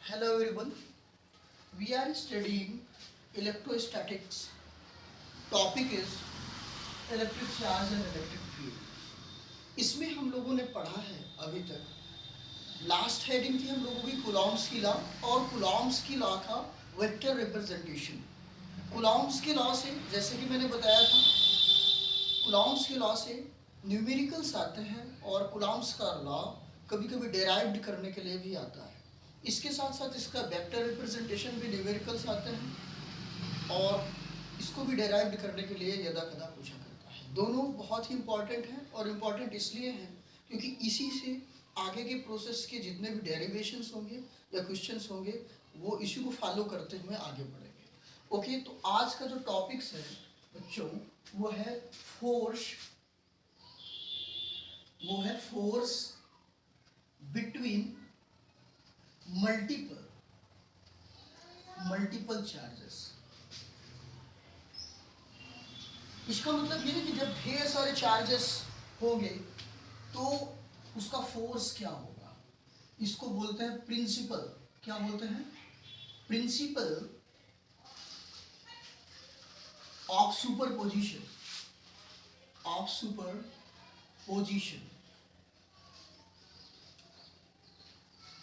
Hello everyone, we are studying electrostatics. Topic is electric charge and electric field. इसमें हम लोगों ने पढ़ा है अभी तक। लास्ट हेडिंग थी हम लोगों की कूलॉम्स की लॉ और कूलॉम्स की लॉ का वेक्टर रिप्रेजेंटेशन। कूलॉम्स के लॉ से जैसे कि मैंने बताया था, कूलॉम्स के लॉ से न्यूमेरिकल्स आते हैं और कूलॉम्स का लॉ कभी कभी डेराइव्ड करने के लिए भी आता है। इसके साथ साथ इसका वेक्टर रिप्रेजेंटेशन भी न्यूमेरिकल्स आते हैं और इसको भी डेराइव्ड करने के लिए यदा कदा पूछा करता है। दोनों बहुत ही इंपॉर्टेंट हैं और इम्पॉर्टेंट इसलिए हैं क्योंकि इसी से आगे के प्रोसेस के जितने भी डेरिवेशंस होंगे या क्वेश्चंस होंगे वो इसी को फॉलो करते हुए आगे बढ़ेंगे। ओके, तो आज का जो टॉपिक्स है बच्चों वो है फोर्स बिटवीन मल्टीपल चार्जेस। इसका मतलब ये है कि जब ढेर सारे चार्जेस होंगे तो उसका फोर्स क्या होगा, इसको बोलते हैं प्रिंसिपल। क्या बोलते हैं? Principle of superposition.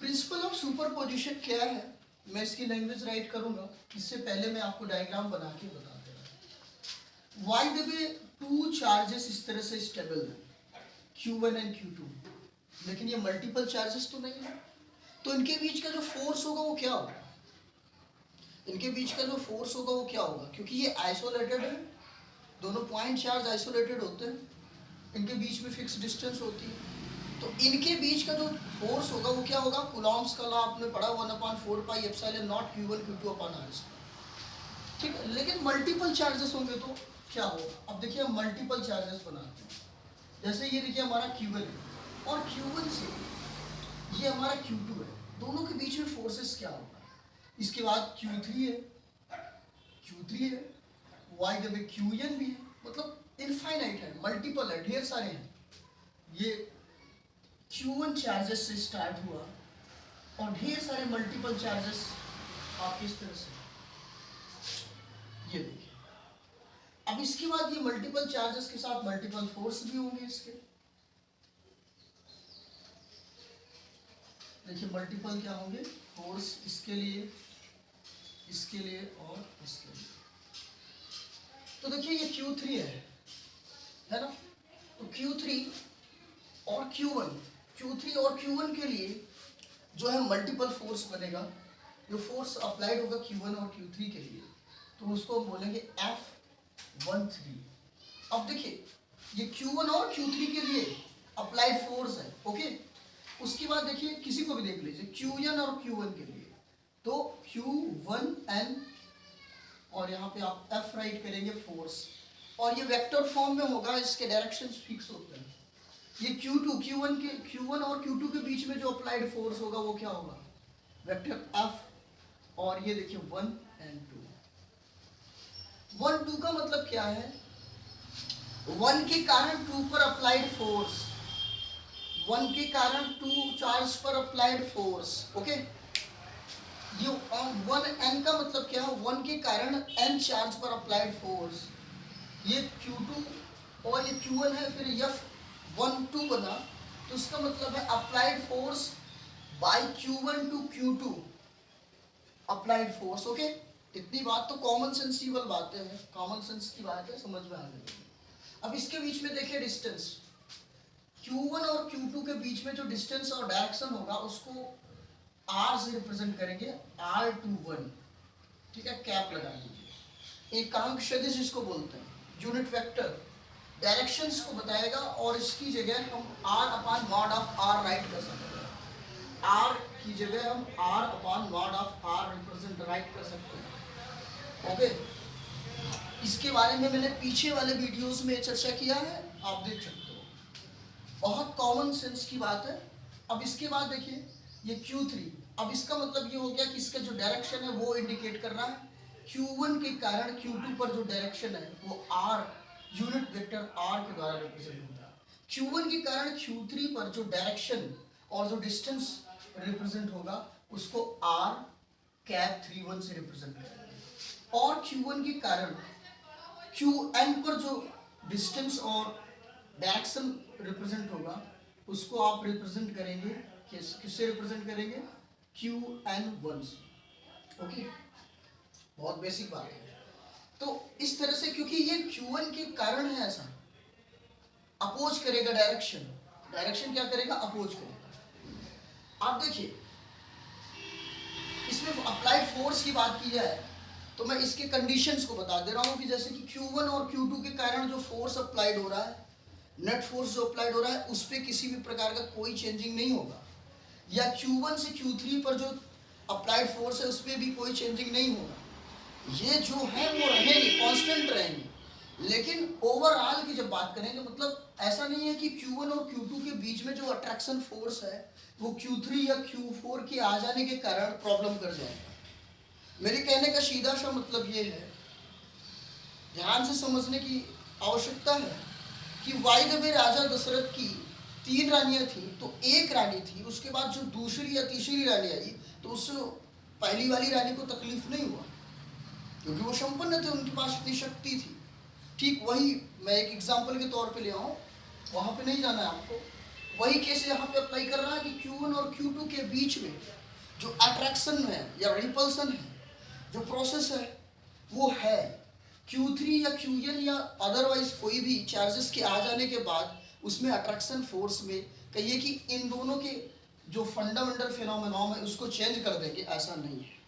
Principle of superposition क्या है, मैं इसकी लैंग्वेज राइट करूंगा। इससे पहले मैं आपको डायग्राम बना के बता दे रहा हूं। Why the way two charges इस तरह से स्टेबल है, Q1 एंड Q2, लेकिन ये मल्टीपल चार्जेस तो नहीं है, तो इनके बीच का जो फोर्स होगा वो क्या होगा? क्योंकि ये आइसोलेटेड है, दोनों पॉइंट चार्ज आइसोलेटेड होते हैं, इनके बीच में फिक्स डिस्टेंस होती है, तो इनके बीच का जो फोर्स होगा वो क्या होगा? कूलॉम्स का लॉ आपने पढ़ा 1/4 pi epsilon naught Q1 Q2 upon R²। ठीक है, लेकिन मल्टीपल चार्जेस होंगे तो क्या होगा? अब देखिए हम मल्टीपल चार्जेस बनाते हैं। जैसे ये देखिए हमारा Q1 है और Q1 से ये हमारा Q2 है, दोनों के बीच में फोर्सेस क्या होगा? इसके बाद Q3 है, वाई जब Qn भी है, मतलब इनफाइनाइट है, मल्टीपल है, ढेर सारे हैं। ये Q1 चार्जेस से स्टार्ट हुआ और ढेर सारे मल्टीपल चार्जेस आपके इस तरह से, ये देखिए। अब इसके बाद ये मल्टीपल चार्जेस के साथ मल्टीपल फोर्स भी होंगे इसके। देखिए मल्टीपल क्या होंगे? फोर्स इसके लिए और इसके लिए। तो देखिए ये Q3 है ना, तो Q3 और Q1 के लिए जो है मल्टीपल फोर्स बनेगा। जो फोर्स अप्लाइड होगा Q1 और Q3 के लिए तो उसको बोलेंगे F13। अब देखिए ये Q1 और Q3 के लिए अप्लाइड फोर्स है, ओके। उसके बाद देखिए किसी को भी देख लीजिए Qn और Q1 के लिए, तो Q1n और यहाँ पे आप F राइट करेंगे फोर्स, और ये वेक्टर फॉर्म में होगा, इसके डायरेक्शंस फिक्स होते हैं। ये Q1 और Q2 के बीच में जो अप्लाइड फोर्स होगा वो क्या होगा? Vector F। और ये देखिए 1 and 2। 1 2 का मतलब क्या है? 1 के कारण 2 पर अप्लाइड फोर्स, 1 के कारण 2 चार्ज पर अप्लाइड फोर्स, ओके। ये 1n का मतलब क्या है? 1 के कारण n चार्ज पर अप्लाइड फोर्स। ये Q2 और ये Q1 है, फिर F12 बना, तो इसका मतलब है applied force by Q1 to Q2 applied force, okay. इतनी बात तो कॉमन सेंसिबल बातें हैं, कॉमन सेंस की बात है, समझ में आ गई। अब इसके बीच में देखिए डिस्टेंस, Q1 और Q2 के बीच में जो डिस्टेंस और डायरेक्शन होगा उसको R से रिप्रेजेंट करेंगे, R21, ठीक है, कैप लगा लीजिए। एकांक सदिश इसको बोलते हैं, यूनिट वेक्टर डायरेक्शंस को बताएगा और इसकी जगह हम R/mod(r) राइट कर सकते हैं। R की जगह हम R/mod(r) रिप्रेजेंट राइट कर सकते हैं, ओके। इसके बारे में मैंने पीछे वाले वीडियोस में चर्चा किया है, आप देख सकते हो, बहुत कॉमन सेंस की बात है। अब इसके बाद देखिए ये Q3, अब इसका मतलब ये हो गया कि इसका जो डायरेक्शन है वो इंडिकेट कर रहा है। Q1 के कारण Q2 पर जो डायरेक्शन है वो R यूनिट वेक्टर R के द्वारा रिप्रेजेंट होता है। Q1 के कारण Q3 पर जो डायरेक्शन और जो डिस्टेंस रिप्रेजेंट होगा उसको R कैप 31 से रिप्रेजेंट करेंगे और Q1 के कारण Qn पर जो डिस्टेंस और डायरेक्शन रिप्रेजेंट होगा उसको आप रिप्रेजेंट करेंगे किससे रिप्रेजेंट करेंगे Qn1 से। ओके, बहुत बेसिक बात है। तो इस तरह से क्योंकि ये Q1 के कारण है ऐसा, अपोज करेगा डायरेक्शन, डायरेक्शन क्या करेगा अपोज करेगा। आप देखिए इसमें अप्लाइड फोर्स की बात की जाए तो मैं इसके कंडीशंस को बता दे रहा हूं कि जैसे कि Q1 और Q2 के कारण जो फोर्स अप्लाइड हो रहा है, नेट फोर्स जो अप्लाइड हो रहा है उस पर किसी भी प्रकार का कोई चेंजिंग नहीं होगा, या Q1 से Q3 पर जो अप्लाइड फोर्स है उस पर भी कोई चेंजिंग नहीं होगा, ये जो है वो रहेंगे, कांस्टेंट रहेंगे। लेकिन ओवरऑल की जब बात करेंगे मतलब ऐसा नहीं है कि Q1 और Q2 के बीच में जो अट्रैक्शन फोर्स है वो Q3 या Q4 के आ जाने के कारण प्रॉब्लम कर जाएगा। मेरे कहने का सीधा सा मतलब ये है, ध्यान से समझने की आवश्यकता है कि वाइद में राजा दशरथ की 3 रानियां थी, तो एक रानी थी, उसके बाद जो दूसरी या तीसरी रानी आई तो उससे पहली वाली रानी को तकलीफ नहीं हुआ क्योंकि वो संपन्न थे, उनके पास इतनी शक्ति थी। ठीक वही मैं एक एग्जांपल के तौर पे ले आऊँ, वहाँ पे नहीं जाना है आपको, वही केस यहाँ पे अप्लाई कर रहा है कि Q1 और Q2 के बीच में जो अट्रैक्शन है या रिपल्सन है, जो प्रोसेस है वो है Q3 या Qn या अदरवाइज कोई भी चार्जेस के आ जाने के बाद उसमें अट्रैक्शन फोर्स में कहिए कि इन दोनों के जो फंडामेंटल फिनोमेना है उसको चेंज कर देंगे, ऐसा नहीं है।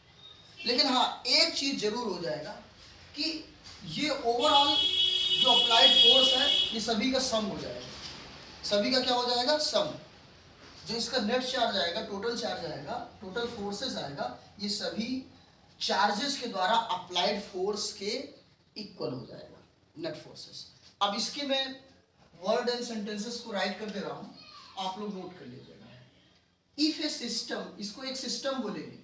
लेकिन हाँ एक चीज जरूर हो जाएगा कि ये ओवरऑल जो अप्लाइड फोर्स है ये सभी का सम हो जाएगा, सभी का क्या हो जाएगा सम, जो इसका नेट चार्ज आएगा, टोटल चार्ज आएगा, टोटल फोर्सेस आएगा, ये सभी चार्जेस के द्वारा अप्लाइड फोर्स के इक्वल हो जाएगा, नेट फोर्सेस। अब इसके मैं वर्ड एंड सेंटेंसेस को राइट कर दे रहा हूं, आप लोग नोट कर लीजिएगा। इफ ए सिस्टम, इसको एक सिस्टम बोलेंगे,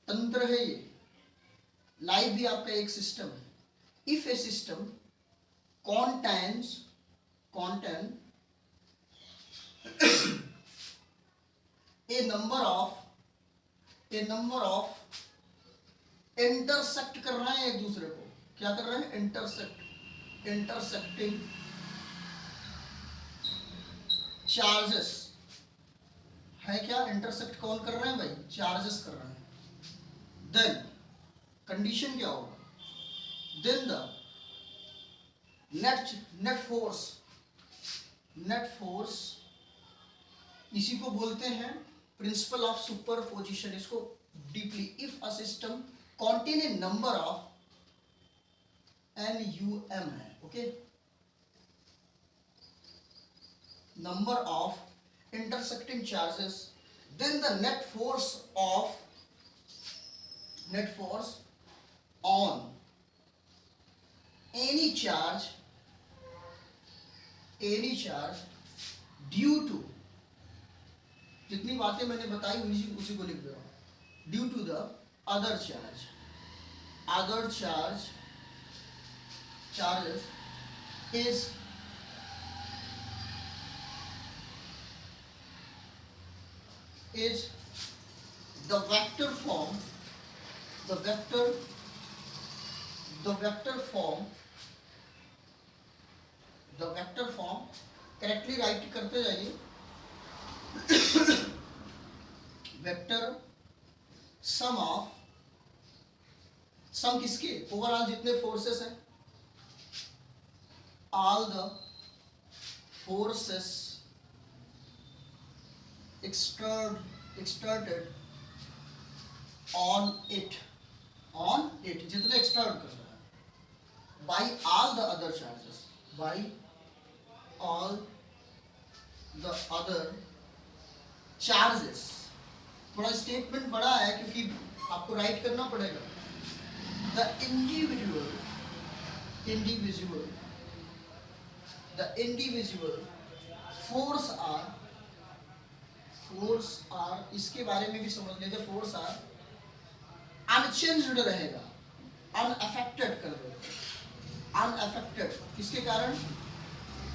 तंत्र है ये, लाइफ भी आपका एक सिस्टम है। If A system contains a number of intersect कर रहे हैं एक दूसरे को, क्या कर रहे हैं इंटरसेक्टिंग चार्जेस है, क्या इंटरसेक्ट कौन कर रहे हैं भाई, चार्जेस कर रहे हैं। देन कंडीशन क्या होगा, देन द नेट फोर्स, इसी को बोलते हैं प्रिंसिपल ऑफ सुपरपोजिशन, इसको deeply. If a system contain a number of NUM है, okay, number of intersecting charges, then the net force on any charge due to, जितनी बातें मैंने बताई उसी को लिख दे रहा हूं, due to the other charges is the vector form correctly write करते जाइए, वेक्टर सम किसके, ओवरऑल जितने फोर्सेस हैं, all the forces exerted on it जितने एक्सटर्ट कर रहा है, by all the other charges, थोड़ा स्टेटमेंट बड़ा है क्योंकि आपको राइट करना पड़ेगा। The individual force are, इसके बारे में भी समझ लेते, फोर्स आर अनचेंज्ड रहेगा, अनअफेक्टेड कर देगा, अनअफेक्टेड किसके कारण,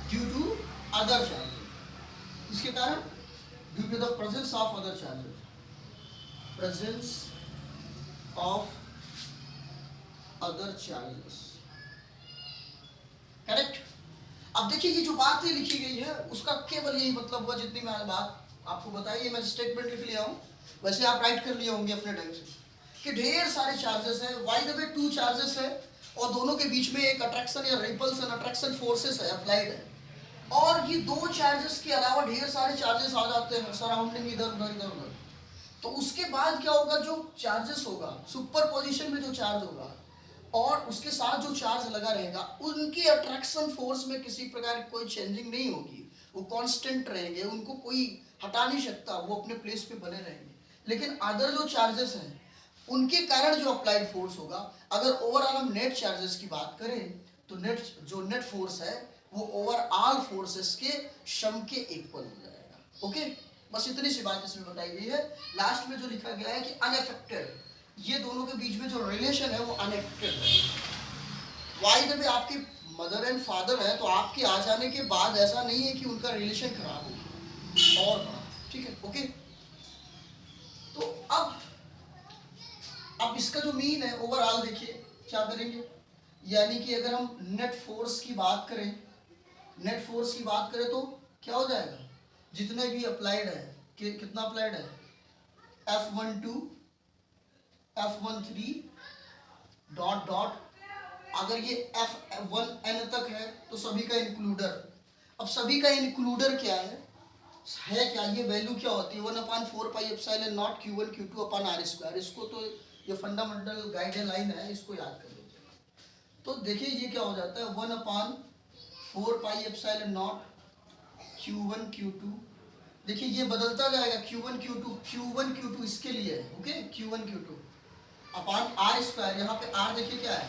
ड्यू टू अदर चार्जेस, इसके कारण due to the presence of other charges. Presence of other charges, correct. अब देखिए ये जो बात है लिखी गई है उसका केवल यही मतलब हुआ, जितनी मैंने बात आपको बताई है, मैं स्टेटमेंट लिख लिया हूँ, वैसे आप राइट कर लिए होंगे अपने ढंग से कि ढेर सारे चार्जेस है, बाय द वे 2 चार्जेस है और दोनों के बीच में एक अट्रैक्शन या रिपल्सन अट्रैक्शन फोर्सेस है अप्लाइड है, और ये 2 चार्जेस के अलावा ढेर सारे चार्जेस आ जाते हैं सराउंडिंग इधर उधर इधर उधर। तो उसके बाद क्या होगा, जो चार्जेस होगा सुपर पोजिशन में जो चार्ज होगा और उसके साथ जो चार्ज लगा रहेगा उनकी अट्रैक्शन फोर्स में किसी प्रकार की कोई चेंजिंग नहीं होगी, वो कांस्टेंट रहेंगे, उनको कोई हटा नहीं सकता, वो अपने प्लेस पे बने रहेंगे। लेकिन अदर जो चार्जेस हैं उनके कारण जो अप्लाइड फोर्स होगा, अगर ओवरऑल हम नेट चार्जेस की बात करें तो नेट फोर्स है वो ओवरऑल फोर्सेस के सम के इक्वल हो जाएगा। ओके, बस इतनी सी बात इसमें बताई गई है। लास्ट में जो लिखा गया है कि अनअफेक्टेड, ये दोनों के बीच में जो रिलेशन है वो अनअफेक्टेड है। वाई द वे आपके मदर एंड फादर है तो आपके आ जाने के बाद ऐसा नहीं है कि उनका रिलेशन खराब हो और ठीक है। ओके, तो अब इसका जो मीन है ओवरऑल देखिए क्या करेंगे, यानी कि अगर हम नेट फोर्स की बात करें, नेट फोर्स की बात करें तो क्या हो जाएगा, जितने भी अप्लाइड है कि कितना अप्लाइड है, F12 F13 डॉट डॉट, अगर ये F1n तक है तो सभी का इंक्लूडर। अब सभी का इंक्लूडर क्या है क्या, ये वैल्यू क्या होती है 1/4 pi epsilon naught Q1 Q2 अपन R स्क्वायर। इसको तो ये फंडामेंटल गाइडलाइन है, इसको याद कर लीजिए। तो देखिए ये क्या हो जाता है 1/4 pi epsilon naught Q1 Q2, देखिए ये बदलता जाएगा Q1 Q2 इसके लिए है, okay, Q1 Q2 upon R square. यहाँ पे R देखिए क्या है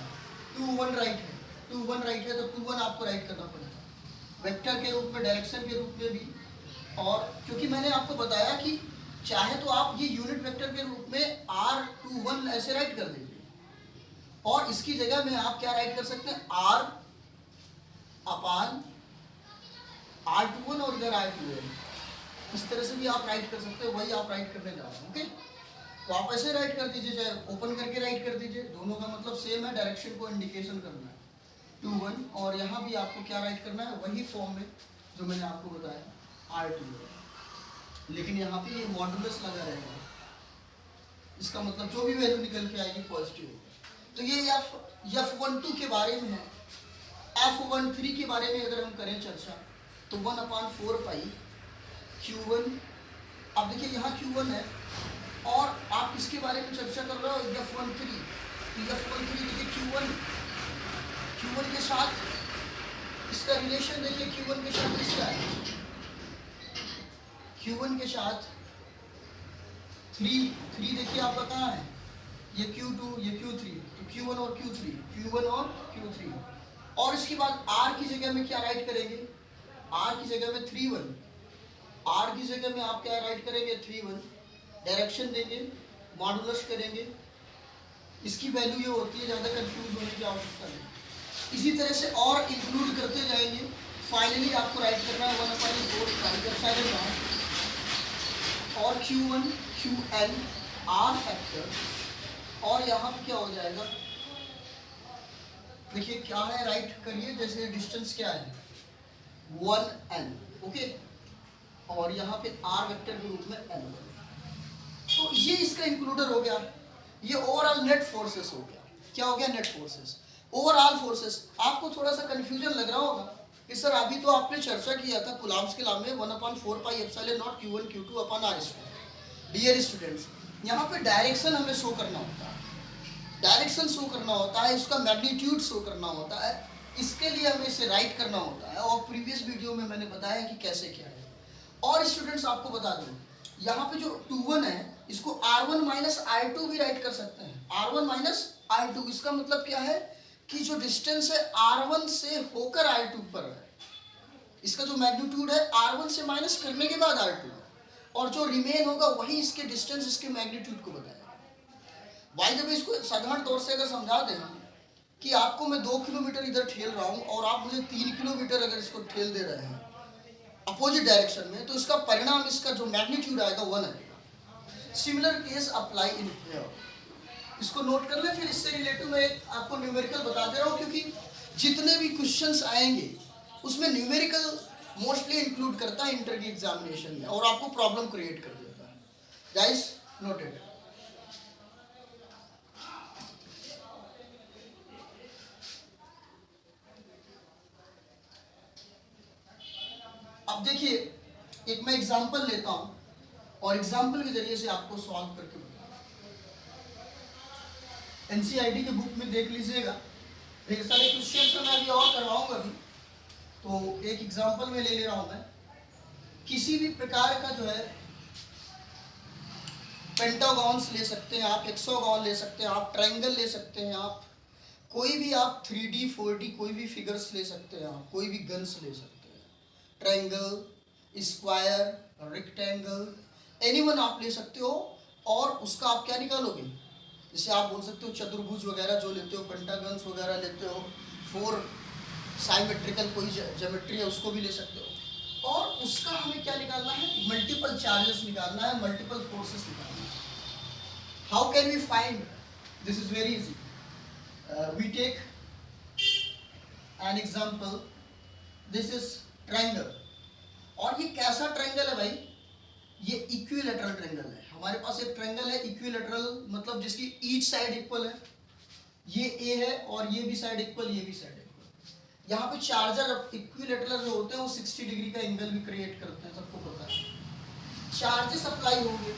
2 1 राइट है, 2 1 राइट है तो 2 1 आपको राइट करना पड़ेगा वेक्टर के रूप में, डायरेक्शन के रूप में भी। और क्योंकि मैंने आपको बताया कि चाहे तो आप ये यूनिट वेक्टर के रूप में R21 ऐसे राइट कर दीजिए, और इसकी जगह में आप क्या राइट कर सकते हैं R अपान R21 और इधर R2, इस तरह से भी आप राइट कर सकते हैं, वही आप राइट करने जा रहे हैं। ओके, तो आप ऐसे राइट कर दीजिए, चाहे ओपन करके राइट कर दीजिए, दोनों का मतलब सेम है, डायरेक्शन को इंडिकेशन करना है 2 1, और यहाँ भी आपको क्या राइट करना है वही फॉर्म में जो मैंने आपको बताया R2, लेकिन यहाँ पे ये मॉडुलस लगा रहेगा, इसका मतलब जो भी वैल्यू निकल के आएगी पॉजिटिव होगा। तो ये F12 के बारे में है। F13 के बारे में अगर हम करें चर्चा तो 1/4 पाई Q1, अब देखिए यहाँ Q1 है और आप इसके बारे में चर्चा कर रहे हो F13, तो F13 देखिए Q1 के साथ इसका रिलेशन देखिए, Q1 के साथ इसका है, Q1 के साथ 3 देखिए आपका कहाँ है, ये Q2 ये Q3, तो Q1 और Q3, और इसके बाद R की जगह में क्या राइट करेंगे, R की जगह में 3 1, R की जगह में आप क्या राइट करेंगे 3 1, डायरेक्शन देंगे, मॉडुलस करेंगे, इसकी वैल्यू ये होती है, ज़्यादा कंफ्यूज होने की आवश्यकता नहीं। इसी तरह से और इंक्लूड करते जाएंगे, फाइनली आपको राइट करना है 1/4 और Q1 QN R फैक्टर, और यहाँ पे क्या हो जाएगा देखिए क्या है, राइट करिए, जैसे डिस्टेंस क्या है 1n, ओके, और यहाँ पे R वेक्टर के रूप में n, तो ये इसका इंक्लूडर हो गया। ये ओवरऑल नेट फोर्सेस हो गया, क्या हो गया नेट फोर्सेस, ओवरऑल फोर्सेस। आपको थोड़ा सा कंफ्यूजन लग रहा होगा कि सर अभी तो आपने चर्चा किया था कूलम्ब्स के लॉ में 1/4 pi epsilon naught Q1 Q2 upon R square. Dear students, यहाँ पे डायरेक्शन हमें शो करना होता है, डायरेक्शन शो करना होता है, उसका मैग्नीट्यूड शो करना होता है, इसके लिए हमें इसे राइट करना होता है, और प्रीवियस वीडियो में मैंने बताया कि कैसे क्या है। और स्टूडेंट्स आपको बता दूं यहाँ पे जो 2 1 है इसको R1 माइनस R2 भी राइट कर सकते हैं, R1 माइनस R2, इसका मतलब क्या है कि जो डिस्टेंस है R1 से होकर R2 पर है, इसका जो मैग्नीट्यूड है R1 से माइनस करने के बाद R2, और जो रिमेन होगा वही इसके डिस्टेंस इसके मैग्नीट्यूड को बताएगा। भाई जब इसको साधारण तौर से अगर समझा देना कि आपको मैं 2 किलोमीटर इधर ठेल रहा हूँ और आप मुझे 3 किलोमीटर अगर इसको ठेल दे रहे हैं अपोजिट डायरेक्शन में, तो इसका परिणाम, इसका जो मैग्नीट्यूड आएगा 1 आएगा। Similar case apply in here, इसको नोट कर ले। फिर इससे रिलेटेड मैं आपको न्यूमेरिकल बता दे रहा हूँ, क्योंकि जितने भी क्वेश्चंस आएंगे उसमें न्यूमेरिकल मोस्टली इंक्लूड करता है इंटर की एग्जामिनेशन में, और आपको प्रॉब्लम क्रिएट कर देता है। Guys noted. अब देखिए एक मैं एग्जांपल लेता हूं और एग्जांपल के जरिए से आपको सॉल्व करके बताऊंगा। एनसीईआरटी के बुक में देख लीजिएगा, ढेर सारे क्वेश्चन मैं अभी और करवाऊंगा अभी। तो एक एग्जांपल में ले रहा हूं मैं, किसी भी प्रकार का जो है पेंटागॉन्स ले सकते हैं आप, हेक्सागॉन ले सकते हैं आप, ट्रायंगल ले सकते हैं आप, कोई भी आप 3D 4D कोई भी फिगर्स ले सकते हैं आप, कोई भी गन्स ले सकते हैं, ट्रायंगल, स्क्वायर, रेक्टेंगल, एनीवन आप ले सकते हो। और उसका आप क्या निकालोगे, जैसे आप बोल सकते हो चतुर्भुज वगैरह जो लेते हो, पेंटागन्स वगैरह लेते हो, 4 साइमेट्रिकल कोई ज्योमेट्री है उसको भी ले सकते हो। और उसका हमें क्या निकालना है, मल्टीपल चार्जेस निकालना है, मल्टीपल फोर्सेस निकालना है। How can we find, this is very easy. We take an example, this is triangle. और ये कैसा ट्रायंगल है भाई, ये इक्विलैटरल ट्रायंगल है। हमारे पास एक ट्रायंगल है इक्विलैटरल, मतलब जिसकी ईच साइड इक्वल है, ये ए है और ये भी साइड इक्वल, ये भी साइड इक्वल। यहाँ पे चार्जर इक्विलैटरल जो होते हैं वो 60 डिग्री का एंगल भी क्रिएट करते हैं, सबको पता है। चार्जेस अप्लाई होंगे,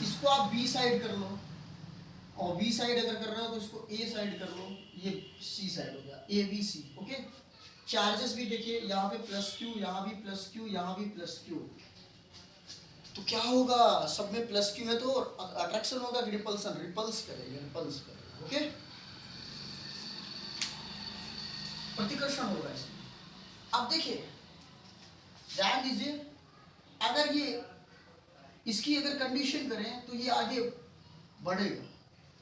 इसको आप बी साइड कर लो, और बी साइड अगर कर रहे हो तो इसको ए साइड कर लो, ये सी साइड हो गया, A B C. Okay, charges भी देखिए, यहाँ पे प्लस क्यू, यहाँ भी प्लस क्यू, यहाँ भी प्लस क्यू। तो क्या होगा, सब में प्लस क्यू है तो अट्रैक्शन होगा कि रिपल्सन, रिपल्स करेगा, रिपल्स करेगा। ओके, प्रतिकर्षण होगा इसमें। अब देखिए ध्यान दीजिए, अगर ये इसकी अगर कंडीशन करें तो ये आगे बढ़ेगा,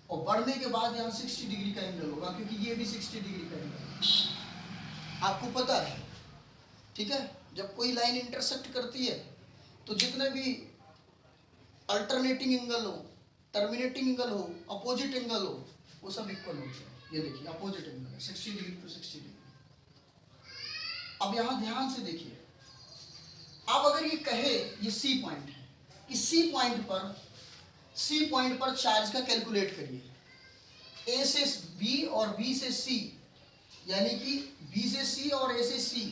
और बढ़ने के बाद यहाँ 60 डिग्री का एंगल होगा, क्योंकि ये भी 60 डिग्री का एंगल है, आपको पता है। ठीक है, जब कोई लाइन इंटरसेक्ट करती है तो जितने भी अल्टरनेटिंग एंगल हो, टर्मिनेटिंग एंगल हो, अपोजिट एंगल हो, वो सब इक्वल होते हैं। ये देखिए अपोजिट एंगल है 60 डिग्री टू 60 डिग्री। अब यहाँ ध्यान से देखिए, अब अगर ये कहे ये सी पॉइंट है, इस सी पॉइंट पर चार्ज का कैलकुलेट करिए, ए से बी और बी से सी, यानी कि बी से सी और ए से सी,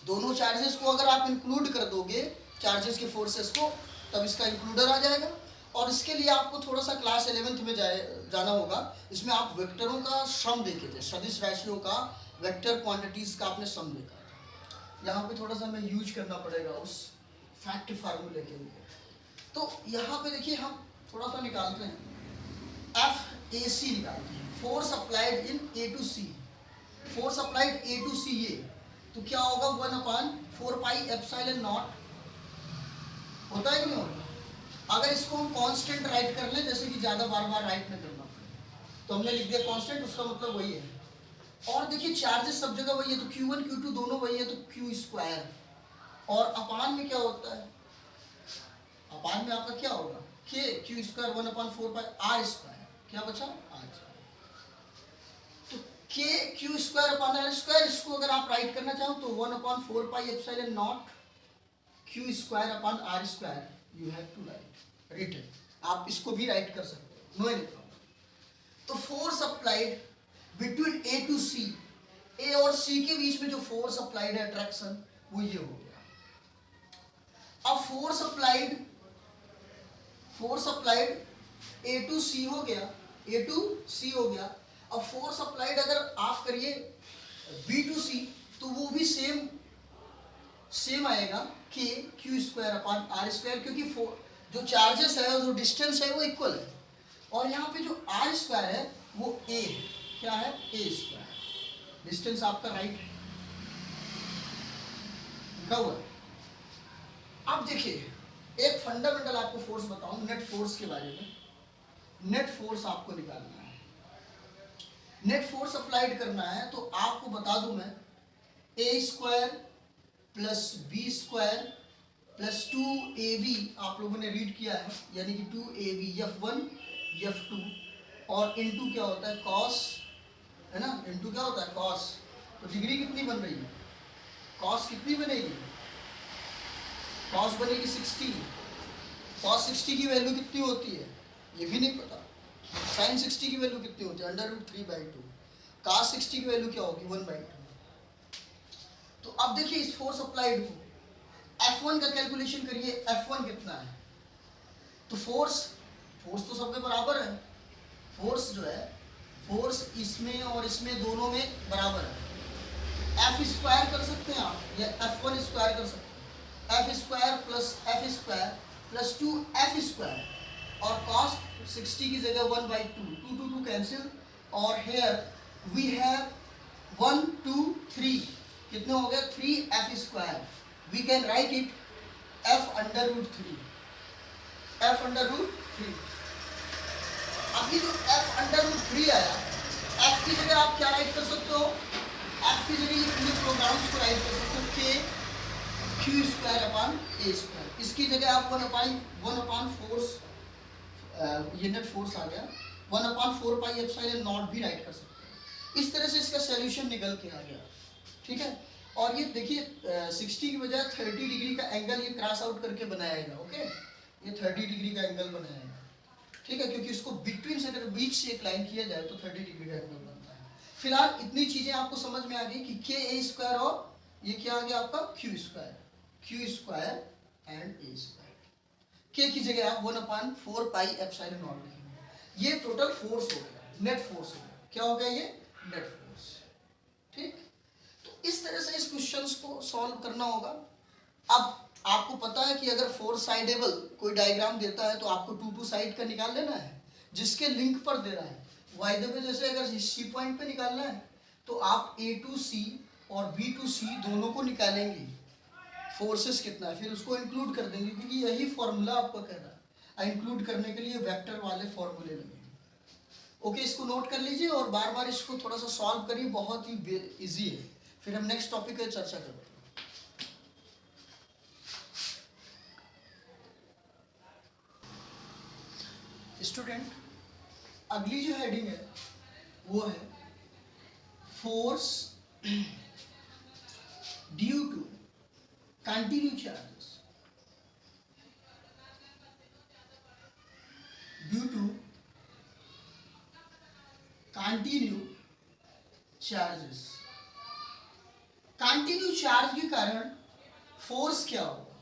दोनों चार्जेस को अगर आप इंक्लूड कर दोगे चार्जेस के फोर्सेस को, तब इसका इंक्लूडर आ जाएगा। और इसके लिए आपको थोड़ा सा क्लास 11th में जाना होगा। इसमें आप वेक्टरों का सम देखे थे, सदिश राशियों का, वेक्टर क्वांटिटीज का आपने सम देखा था। यहाँ पे थोड़ा सा हमें यूज करना पड़ेगा उस फैक्ट फार्मूले के लिए। तो यहाँ पे देखिए हम थोड़ा सा निकालते हैं, एफ ए सी निकालते हैं, force applied in A to C, force applied A to C, ये तो क्या होगा 1/4 पाई एप्सिलॉन नॉट, होता है कि नहीं होता। अगर इसको हम कांस्टेंट राइट कर लें, जैसे कि ज़्यादा बार बार राइट नहीं करना पड़े, तो हमने लिख दिया कांस्टेंट, उसका मतलब वही है। और देखिए चार्जेस सब जगह वही है, तो Q1 Q2 दोनों वही है, तो Q स्क्वायर। और अपान में क्या होता है, अपान में आपका क्या होगा, K Q square 1/4 pi R square, क्या बचा R स्क्वायर। तो K Q square upon R square, इसको अगर आप राइट करना चाहो तो 1/4 pi epsilon naught Q square upon R square, you have to write written. आप इसको भी राइट कर सकते हो, नो एनी प्रॉब्लम। तो force applied between A to C, A और सी के बीच में जो फोर्स अप्लाइड है अट्रैक्शन, वो ये हो गया। अब फोर्स अप्लाइड ए टू सी हो गया, ए टू सी हो गया। अब फोर्स अप्लाइड अगर आप करिए बी टू सी, तो वो भी सेम आएगा, K Q square upon R square, क्योंकि जो चार्जेस है, जो डिस्टेंस है वो इक्वल है। और यहाँ पे जो आर स्क्वायर है वो ए है, क्या है, ए स्क्वायर, डिस्टेंस आपका राइट है, लिखा हुआ है। अब देखिए एक फंडामेंटल आपको फोर्स बताऊं, नेट फोर्स के बारे में। नेट फोर्स आपको निकालना है, नेट फोर्स अप्लाइड करना है, तो आपको बता दूं मैं, A square plus B square plus 2ab आप लोगों ने रीड किया है, यानी कि 2ab F1 F2 और इनटू क्या होता है कॉस, है ना, इनटू क्या होता है कॉस। तो डिग्री कितनी बन रही है, कॉस कितनी बनेगी, कॉस बनेगी 60। कॉस 60 की वैल्यू कितनी होती है ये भी नहीं पता। साइन 60 की वैल्यू कितनी होती है √3/2। कॉस 60 की वैल्यू क्या होगी 1/2। तो अब देखिए इस फोर्स अप्लाइड को F1 का कैलकुलेशन करिए, F1 कितना है। तो फोर्स तो सब में बराबर है, फोर्स जो है फोर्स इसमें और इसमें दोनों में बराबर है। F स्क्वायर कर सकते हैं आप या F1 स्क्वायर कर सकते हैं, F square plus F square plus 2F square और cos 60 की जगह 1/2, 2 कैंसिल और हेयर वी हैव 1 2 3 कितने हो गए 3F square. We can write it F√3, F√3। अब ये जो F√3 आया, F की जगह आप क्या राइट कर सकते हो, F की जगह ये पूरे प्रोग्राम्स को राइट कर सकते हो Q²/A²। इसकी जगह आप 1/4 ये नेट फोर्स आ गया 1/4πε0 भी राइट कर सकते हैं। इस तरह से इसका सॉल्यूशन निकल के आ गया, ठीक है। और ये देखिए 60 की बजाय 30 डिग्री का एंगल ये क्रॉस आउट करके बनाएगा, ओके, ये 30 डिग्री का एंगल बनाएगा, ठीक है, क्योंकि इसको बिटवीन से अगर बीच से एक लाइन किया जाए तो 30 डिग्री का एंगल बनता है। फिलहाल इतनी चीजें आपको समझ में आ गई कि KA² और ये क्या आ गया आपका Q² एंड A²। K की जगह आप 1/4πε0 लिखेंगे। ये टोटल फोर्स हो गया, नेट फोर्स हो गया। क्या हो गया ये नेट फोर्स, ठीक। तो इस तरह से इस क्वेश्चंस को सॉल्व करना होगा। अब आपको पता है कि अगर फोर साइडेबल कोई डायग्राम देता है तो आपको 2 साइड का निकाल लेना है जिसके लिंक पर दे रहा है। वाई द जैसे अगर सी पॉइंट पे निकालना है तो आप A to C और B to C दोनों को निकालेंगे, फोर्सेस कितना है, फिर उसको इंक्लूड कर देंगे क्योंकि यही फॉर्मूला आपको कह रहा है। इंक्लूड करने के लिए वेक्टर वाले फॉर्मूले लगेंगे। ओके, इसको नोट कर लीजिए और बार बार इसको थोड़ा सा सॉल्व करिए, बहुत ही इजी है। फिर हम नेक्स्ट टॉपिक पे चर्चा करते हैं। स्टूडेंट, अगली जो हेडिंग है वो है force due to continue charges, due to continue charges. Continue charge के कारण फोर्स क्या होगा।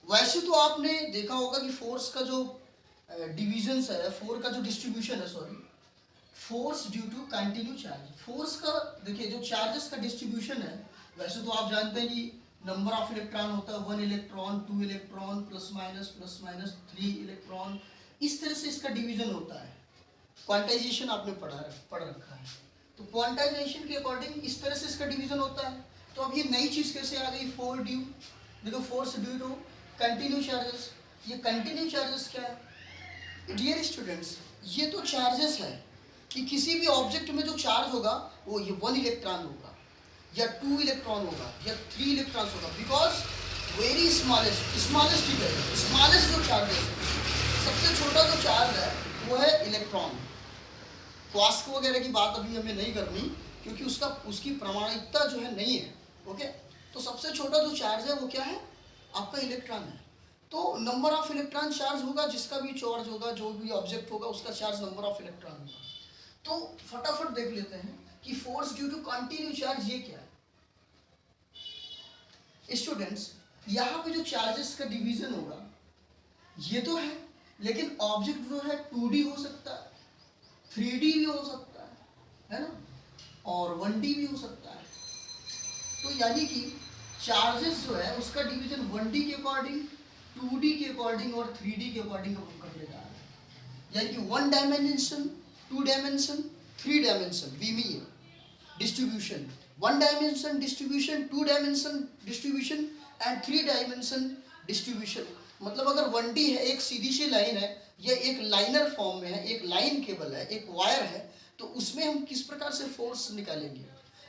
वैसे तो आपने देखा होगा कि फोर्स का जो डिविजन्स है, फोर्स का जो डिस्ट्रीब्यूशन है, sorry, force due to continue charge. Force का देखिए जो चार्जेस का डिस्ट्रीब्यूशन है, वैसे तो आप जानते हैं कि नंबर ऑफ इलेक्ट्रॉन होता है 1 electron 2 electron plus minus 3 electron, इस तरह से इसका डिवीजन होता है। क्वांटाइजेशन आपने पढ़ रखा है, तो क्वांटाइजेशन के अकॉर्डिंग इस तरह से इसका डिवीजन होता है। तो अब ये नई चीज कैसे आ गई, देखो force due to continue charges. ये कंटिन्यू चार्जेस क्या है डियर स्टूडेंट्स, ये तो चार्जेस है कि किसी भी ऑब्जेक्ट में जो चार्ज होगा वो ये 1 इलेक्ट्रॉन होगा या 2 इलेक्ट्रॉन होगा या 3 इलेक्ट्रॉन होगा, बिकॉज वेरी स्मॉलेस्ट जो चार्ज है, सबसे छोटा जो चार्ज है वो है इलेक्ट्रॉन। क्वास्क वगैरह की बात अभी हमें नहीं करनी क्योंकि उसकी प्रामाणिकता जो है नहीं है, ओके। तो सबसे छोटा जो चार्ज है वो क्या है, आपका इलेक्ट्रॉन है। तो नंबर ऑफ इलेक्ट्रॉन चार्ज होगा, जिसका भी चार्ज होगा, जो भी ऑब्जेक्ट होगा उसका चार्ज नंबर ऑफ इलेक्ट्रॉन होगा। तो फटाफट देख लेते हैं कि force due to continue charge ये क्या है। स्टूडेंट्स, यहाँ पे जो चार्जेस का डिवीजन होगा ये तो है, लेकिन ऑब्जेक्ट जो है 2D हो सकता है, 3D भी हो सकता है ना, और 1D भी हो सकता है। तो यानी कि चार्जेस जो है उसका डिवीजन 1D के अकॉर्डिंग, 2D के अकॉर्डिंग और 3D के अकॉर्डिंग हम करने जा रहे हैं। यानी कि 1 डायमेंशन, 2 डायमेंशन, 3 डायमेंशन विमीय distribution, 1 dimension distribution, 2 dimension distribution and 3 dimension distribution. मतलब अगर 1D है, एक सीधी सी लाइन है, या एक लाइनर फॉर्म में है, एक लाइन केबल है, एक वायर है, तो उसमें हम किस प्रकार से फोर्स निकालेंगे।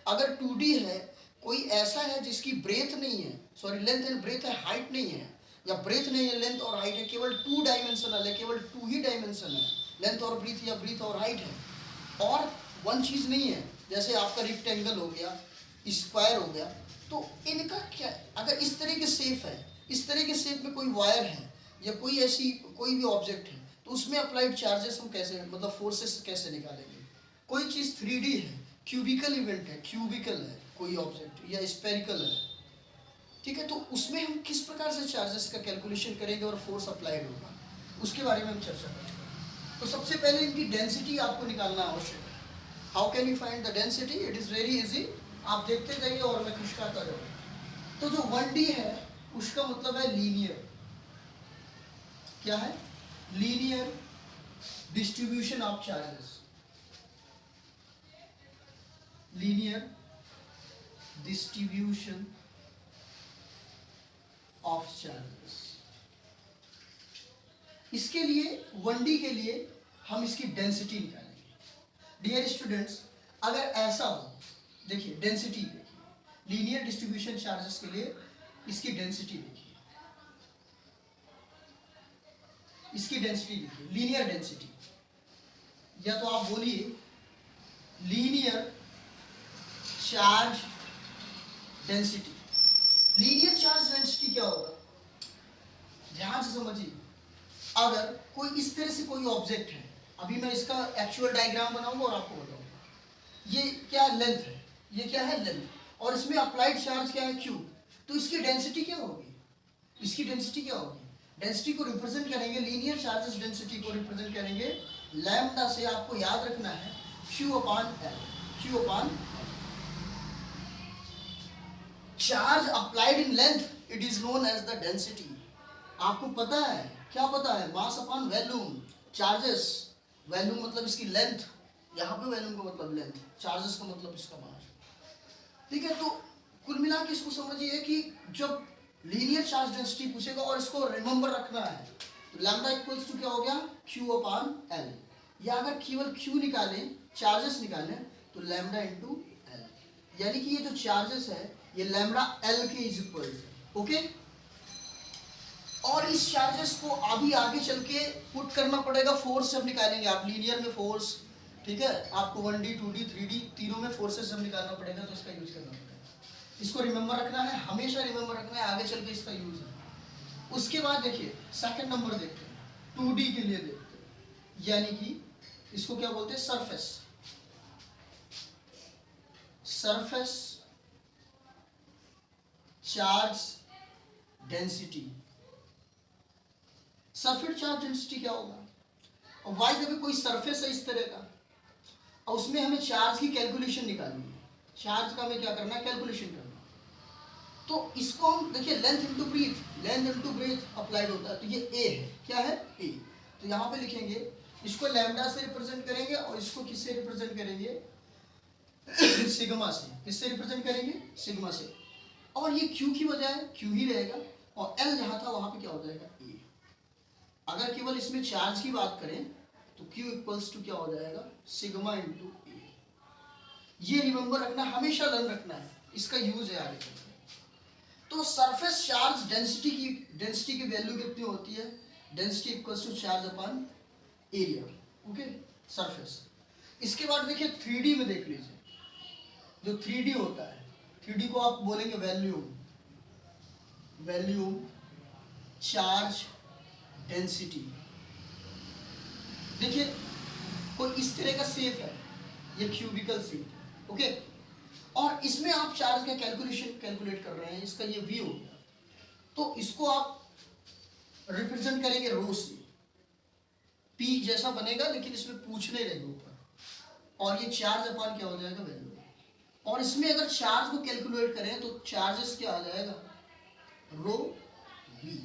अगर 2D है, कोई ऐसा है जिसकी ब्रेथ नहीं है, सॉरी लेंथ एंड ब्रेथ है, हाइट नहीं है, या ब्रेथ नहीं है, लेंथ और हाइट है, केवल 2 डायमेंशनल है, केवल 2 ही डायमेंशन है, लेंथ और ब्रीथ या ब्रीथ और हाइट है, और वन चीज़ नहीं है, जैसे आपका रेक्टेंगल हो गया, स्क्वायर हो गया, तो इनका क्या, अगर इस तरह के शेप है, इस तरह के शेप में कोई वायर है या कोई ऐसी कोई भी ऑब्जेक्ट है, तो उसमें अप्लाइड चार्जेस हम कैसे, मतलब फोर्सेस कैसे निकालेंगे। कोई चीज़ 3D है, क्यूबिकल इवेंट है, क्यूबिकल है कोई ऑब्जेक्ट या स्पेरिकल है, ठीक है, तो उसमें हम किस प्रकार से चार्जेस का कैलकुलेशन करेंगे और फोर्स अप्लाइड होगा, उसके बारे में हम चर्चा करेंगे। तो सबसे पहले इनकी डेंसिटी आपको निकालना आवश्यक है। How can you find the density? It is very easy, आप देखते जाइए और मैं खिसकाता जाऊँगा। तो जो 1D है उसका मतलब है लीनियर, क्या है? Linear distribution of charges, linear distribution of charges. इसके लिए 1D के लिए हम इसकी डेंसिटी निकालेंगे। डियर स्टूडेंट्स, अगर ऐसा हो, देखिए डेंसिटी देखिए, लीनियर डिस्ट्रीब्यूशन चार्जेस के लिए इसकी डेंसिटी देखिए, इसकी डेंसिटी देखिए, लीनियर डेंसिटी, या तो आप बोलिए linear charge density. Linear charge density क्या होगा, ध्यान से समझिए। अगर कोई इस तरह से कोई ऑब्जेक्ट है, अभी मैं इसका एक्चुअल डायग्राम बनाऊंगा और आपको बताऊंगा, ये क्या लेंथ है, ये क्या है लेंथ, और इसमें अप्लाइड चार्ज क्या है क्यू, तो इसकी डेंसिटी क्या होगी, इसकी डेंसिटी क्या होगी, डेंसिटी को रिप्रेजेंट करेंगे, लीनियर चार्जेस डेंसिटी को रिप्रेजेंट करेंगे लैम्डा से। आपको याद रखना है Q upon L, Q upon charge applied in length it is known as the density. आपको पता है, क्या पता है, mass upon volume, charges, volume मतलब इसकी लेंथ, यहाँ पे वॉल्यूम का मतलब लेंथ, चार्जेस का मतलब इसका मास, ठीक है। तो कुल मिला के इसको समझिए कि जब लीनियर चार्ज डेंसिटी पूछेगा और इसको रिमेंबर रखना है, तो लैम्डा इक्वल्स टू क्या हो गया, Q अपॉन L, या अगर केवल Q निकालें, चार्जेस निकालें, तो लैम्डा इंटू L, यानी कि ये जो चार्जेस है ये लैम्डा L के इज इक्वल, ओके। और इस चार्जेस को अभी आगे चल के पुट करना पड़ेगा, फोर्स जब निकालेंगे आप लीनियर में फोर्स, ठीक है, आपको 1D 2D 3D तीनों में फोर्सेस जब निकालना पड़ेगा तो इसका यूज करना पड़ेगा। इसको रिमेंबर रखना है, हमेशा रिमेंबर रखना है, आगे चल के इसका यूज है। उसके बाद देखिए सेकंड नंबर देखते हैं, 2D के लिए देखते हैं, यानी कि इसको क्या बोलते हैं, surface, surface charge density. Surface charge density क्या होगा, और वाई देखिए कोई सरफेस है इस तरह का, और उसमें हमें चार्ज की कैलकुलेशन निकालनी है, चार्ज का हमें क्या करना है, कैलकुलेशन करना है। तो इसको हम देखिए length into breadth, length into breadth applied होता है, तो ये ए है, क्या है ए, तो यहाँ पे लिखेंगे, इसको लैम्डा से रिप्रेजेंट करेंगे और इसको किससे रिप्रेजेंट करेंगे, सिग्मा से। किससे रिप्रेजेंट करेंगे, सिग्मा से, और ये क्यू की बजाय क्यू ही रहेगा, और एल जहाँ था वहाँ पे क्या हो जाएगा, ए। अगर केवल इसमें चार्ज की बात करें तो Q इक्वल्स टू क्या हो जाएगा, सिग्मा इंटू ए। ये रिमेंबर रखना, हमेशा लर्न रखना है, इसका यूज है आगे चलकर। तो सरफेस चार्ज डेंसिटी की वैल्यू कितनी होती है, density equals to charge upon area, okay, surface. इसके बाद देखिए 3D में देख लीजिए, जो 3D होता है, 3D को आप बोलेंगे वैल्यूम, वैल्यूम चार्ज डेंसिटी। देखिए कोई इस तरह का शेप है, ये क्यूबिकल शेप है, ओके, और इसमें आप चार्ज का कैलकुलेट कर रहे हैं, इसका ये V हो गया, तो इसको आप रिप्रेजेंट करेंगे रो से, P जैसा बनेगा लेकिन इसमें पूछ नहीं रहेगा ऊपर, और ये चार्ज अपॉन क्या हो जाएगा, वैल्यू। और इसमें अगर चार्ज को कैलकुलेट करें तो चार्जेस क्या आ जाएगा, रो V,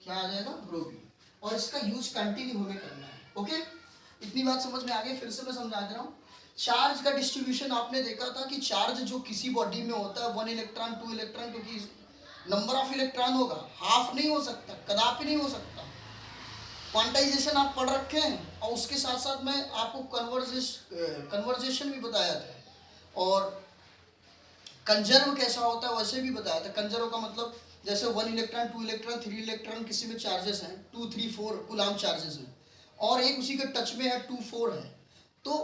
क्या आ जाएगा, रो V, और इसका यूज कंटिन्यू हमें करना है, ओके। इतनी बात समझ में आ गई, फिर से मैं समझा दे रहा हूँ। चार्ज का डिस्ट्रीब्यूशन आपने देखा था कि चार्ज जो किसी बॉडी में होता है 1 इलेक्ट्रॉन 2 इलेक्ट्रॉन, क्योंकि नंबर ऑफ इलेक्ट्रॉन होगा, हाफ नहीं हो सकता, कदापि नहीं हो सकता। क्वांटाइजेशन आप पढ़ रखे हैं, और उसके साथ साथ मैं आपको कन्वर्जेशन भी बताया था, और कंजर्व कैसा होता है वैसे भी बताया था। कंजर्व का मतलब जैसे 1 इलेक्ट्रॉन, 2 इलेक्ट्रॉन, 3 इलेक्ट्रॉन किसी में चार्जेस हैं, 2 3 4 कूलाम चार्जेस हैं, और एक उसी के टच में है 2 4 है, तो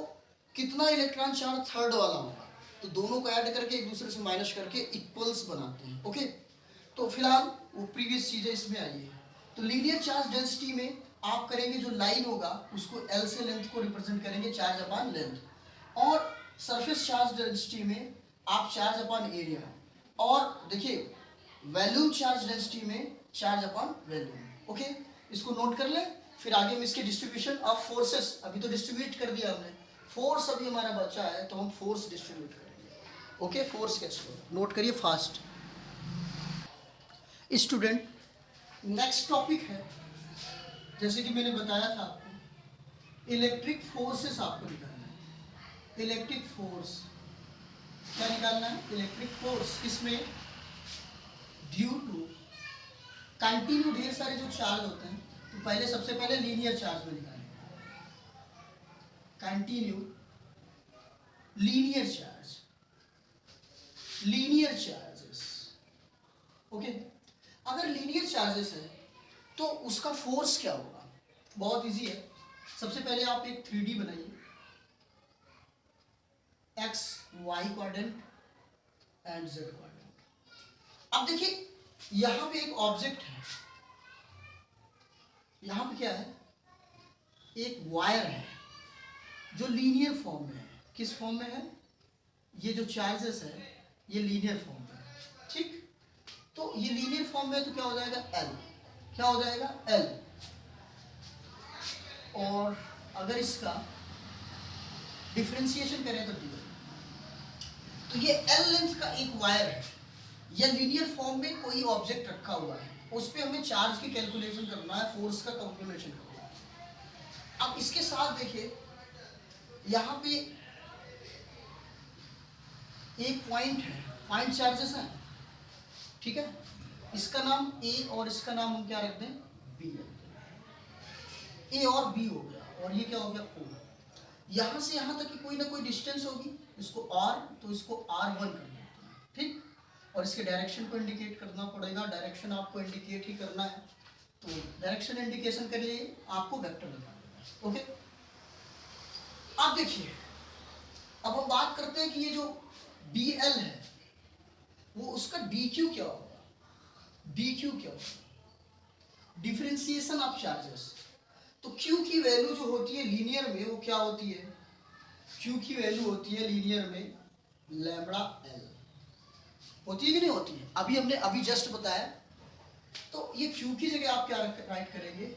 कितना इलेक्ट्रॉन चार्ज थर्ड वाला होगा, तो दोनों को ऐड करके एक दूसरे से माइनस करके इक्वल्स बनाते हैं। ओके, तो फिलहाल वो प्रीवियस चीजें इसमें आई है। तो लीनियर चार्ज डेंसिटी में आप करेंगे जो लाइन होगा उसको एल से लेंथ को रिप्रेजेंट करेंगे, चार्ज अपॉन लेंथ, और सरफेस चार्ज डेंसिटी में आप चार्ज अपॉन एरिया, और देखिए वैल्यूम चार्ज डेंसिटी में चार्ज अपॉन वैल्यूम। ओके, इसको नोट कर लें, फिर आगे हम इसके डिस्ट्रीब्यूशन ऑफ फोर्सेस, अभी तो डिस्ट्रीब्यूट कर दिया हमने, फोर्स अभी हमारा बचा है तो हम फोर्स डिस्ट्रीब्यूट करेंगे। ओके, फोर्स कैसे नोट करिए फास्ट स्टूडेंट। नेक्स्ट टॉपिक है, जैसे कि मैंने बताया था आपको, इलेक्ट्रिक फोर्सेस आपको निकालना है। इलेक्ट्रिक फोर्स क्या निकालना है? इलेक्ट्रिक फोर्स, इसमें ड्यू टू कंटिन्यू ढेर सारे जो चार्ज होते हैं, तो पहले सबसे पहले लीनियर चार्ज में निकालेंगे, continue linear charge, linear charges. Okay, अगर लीनियर चार्जेस है तो उसका फोर्स क्या होगा? बहुत इजी है। सबसे पहले आप एक 3D बनाइए, x y quadrant and z quadrant. अब देखिए यहां पे एक ऑब्जेक्ट है, यहां पे क्या है? एक वायर है जो लीनियर फॉर्म में है। किस फॉर्म में है? ये जो चार्जेस है ये लीनियर फॉर्म में है, ठीक? तो ये लीनियर फॉर्म में है तो क्या हो जाएगा? एल। क्या हो जाएगा? एल। और अगर इसका डिफरेंशिएशन करें तो डी। तो ये एल लेंथ का एक वायर है, या लीनियर फॉर्म में कोई ऑब्जेक्ट रखा हुआ है, उस पर हमें चार्ज की कैलकुलेशन करना है, फोर्स का कैलकुलेशन करना है। अब इसके साथ देखिए यहाँ पे एक पॉइंट है, पॉइंट चार्जेस है, ठीक है? इसका नाम ए और इसका नाम हम क्या रखते हैं? बी रखते हैं। ए और बी हो गया, और ये क्या हो गया? ओ। यहाँ से यहाँ तक की कोई ना कोई डिस्टेंस होगी, इसको आर, तो इसको R1 कर देते हैं, ठीक? और इसके डायरेक्शन को इंडिकेट करना पड़ेगा, डायरेक्शन आपको इंडिकेट ही करना है, तो डायरेक्शन इंडिकेशन के लिए आपको वेक्टर लगाना है। ओके, अब देखिए, अब हम बात करते हैं कि ये जो DL है वो उसका DQ क्या होगा? DQ क्या होगा? Differentiation of charges. तो Q की वैल्यू जो होती है लीनियर में वो क्या होती है? Q की वैल्यू होती है लीनियर में लैम्बडा L। होती है कि नहीं होती है? अभी जस्ट बताया। तो ये Q की जगह आप क्या राइट करेंगे?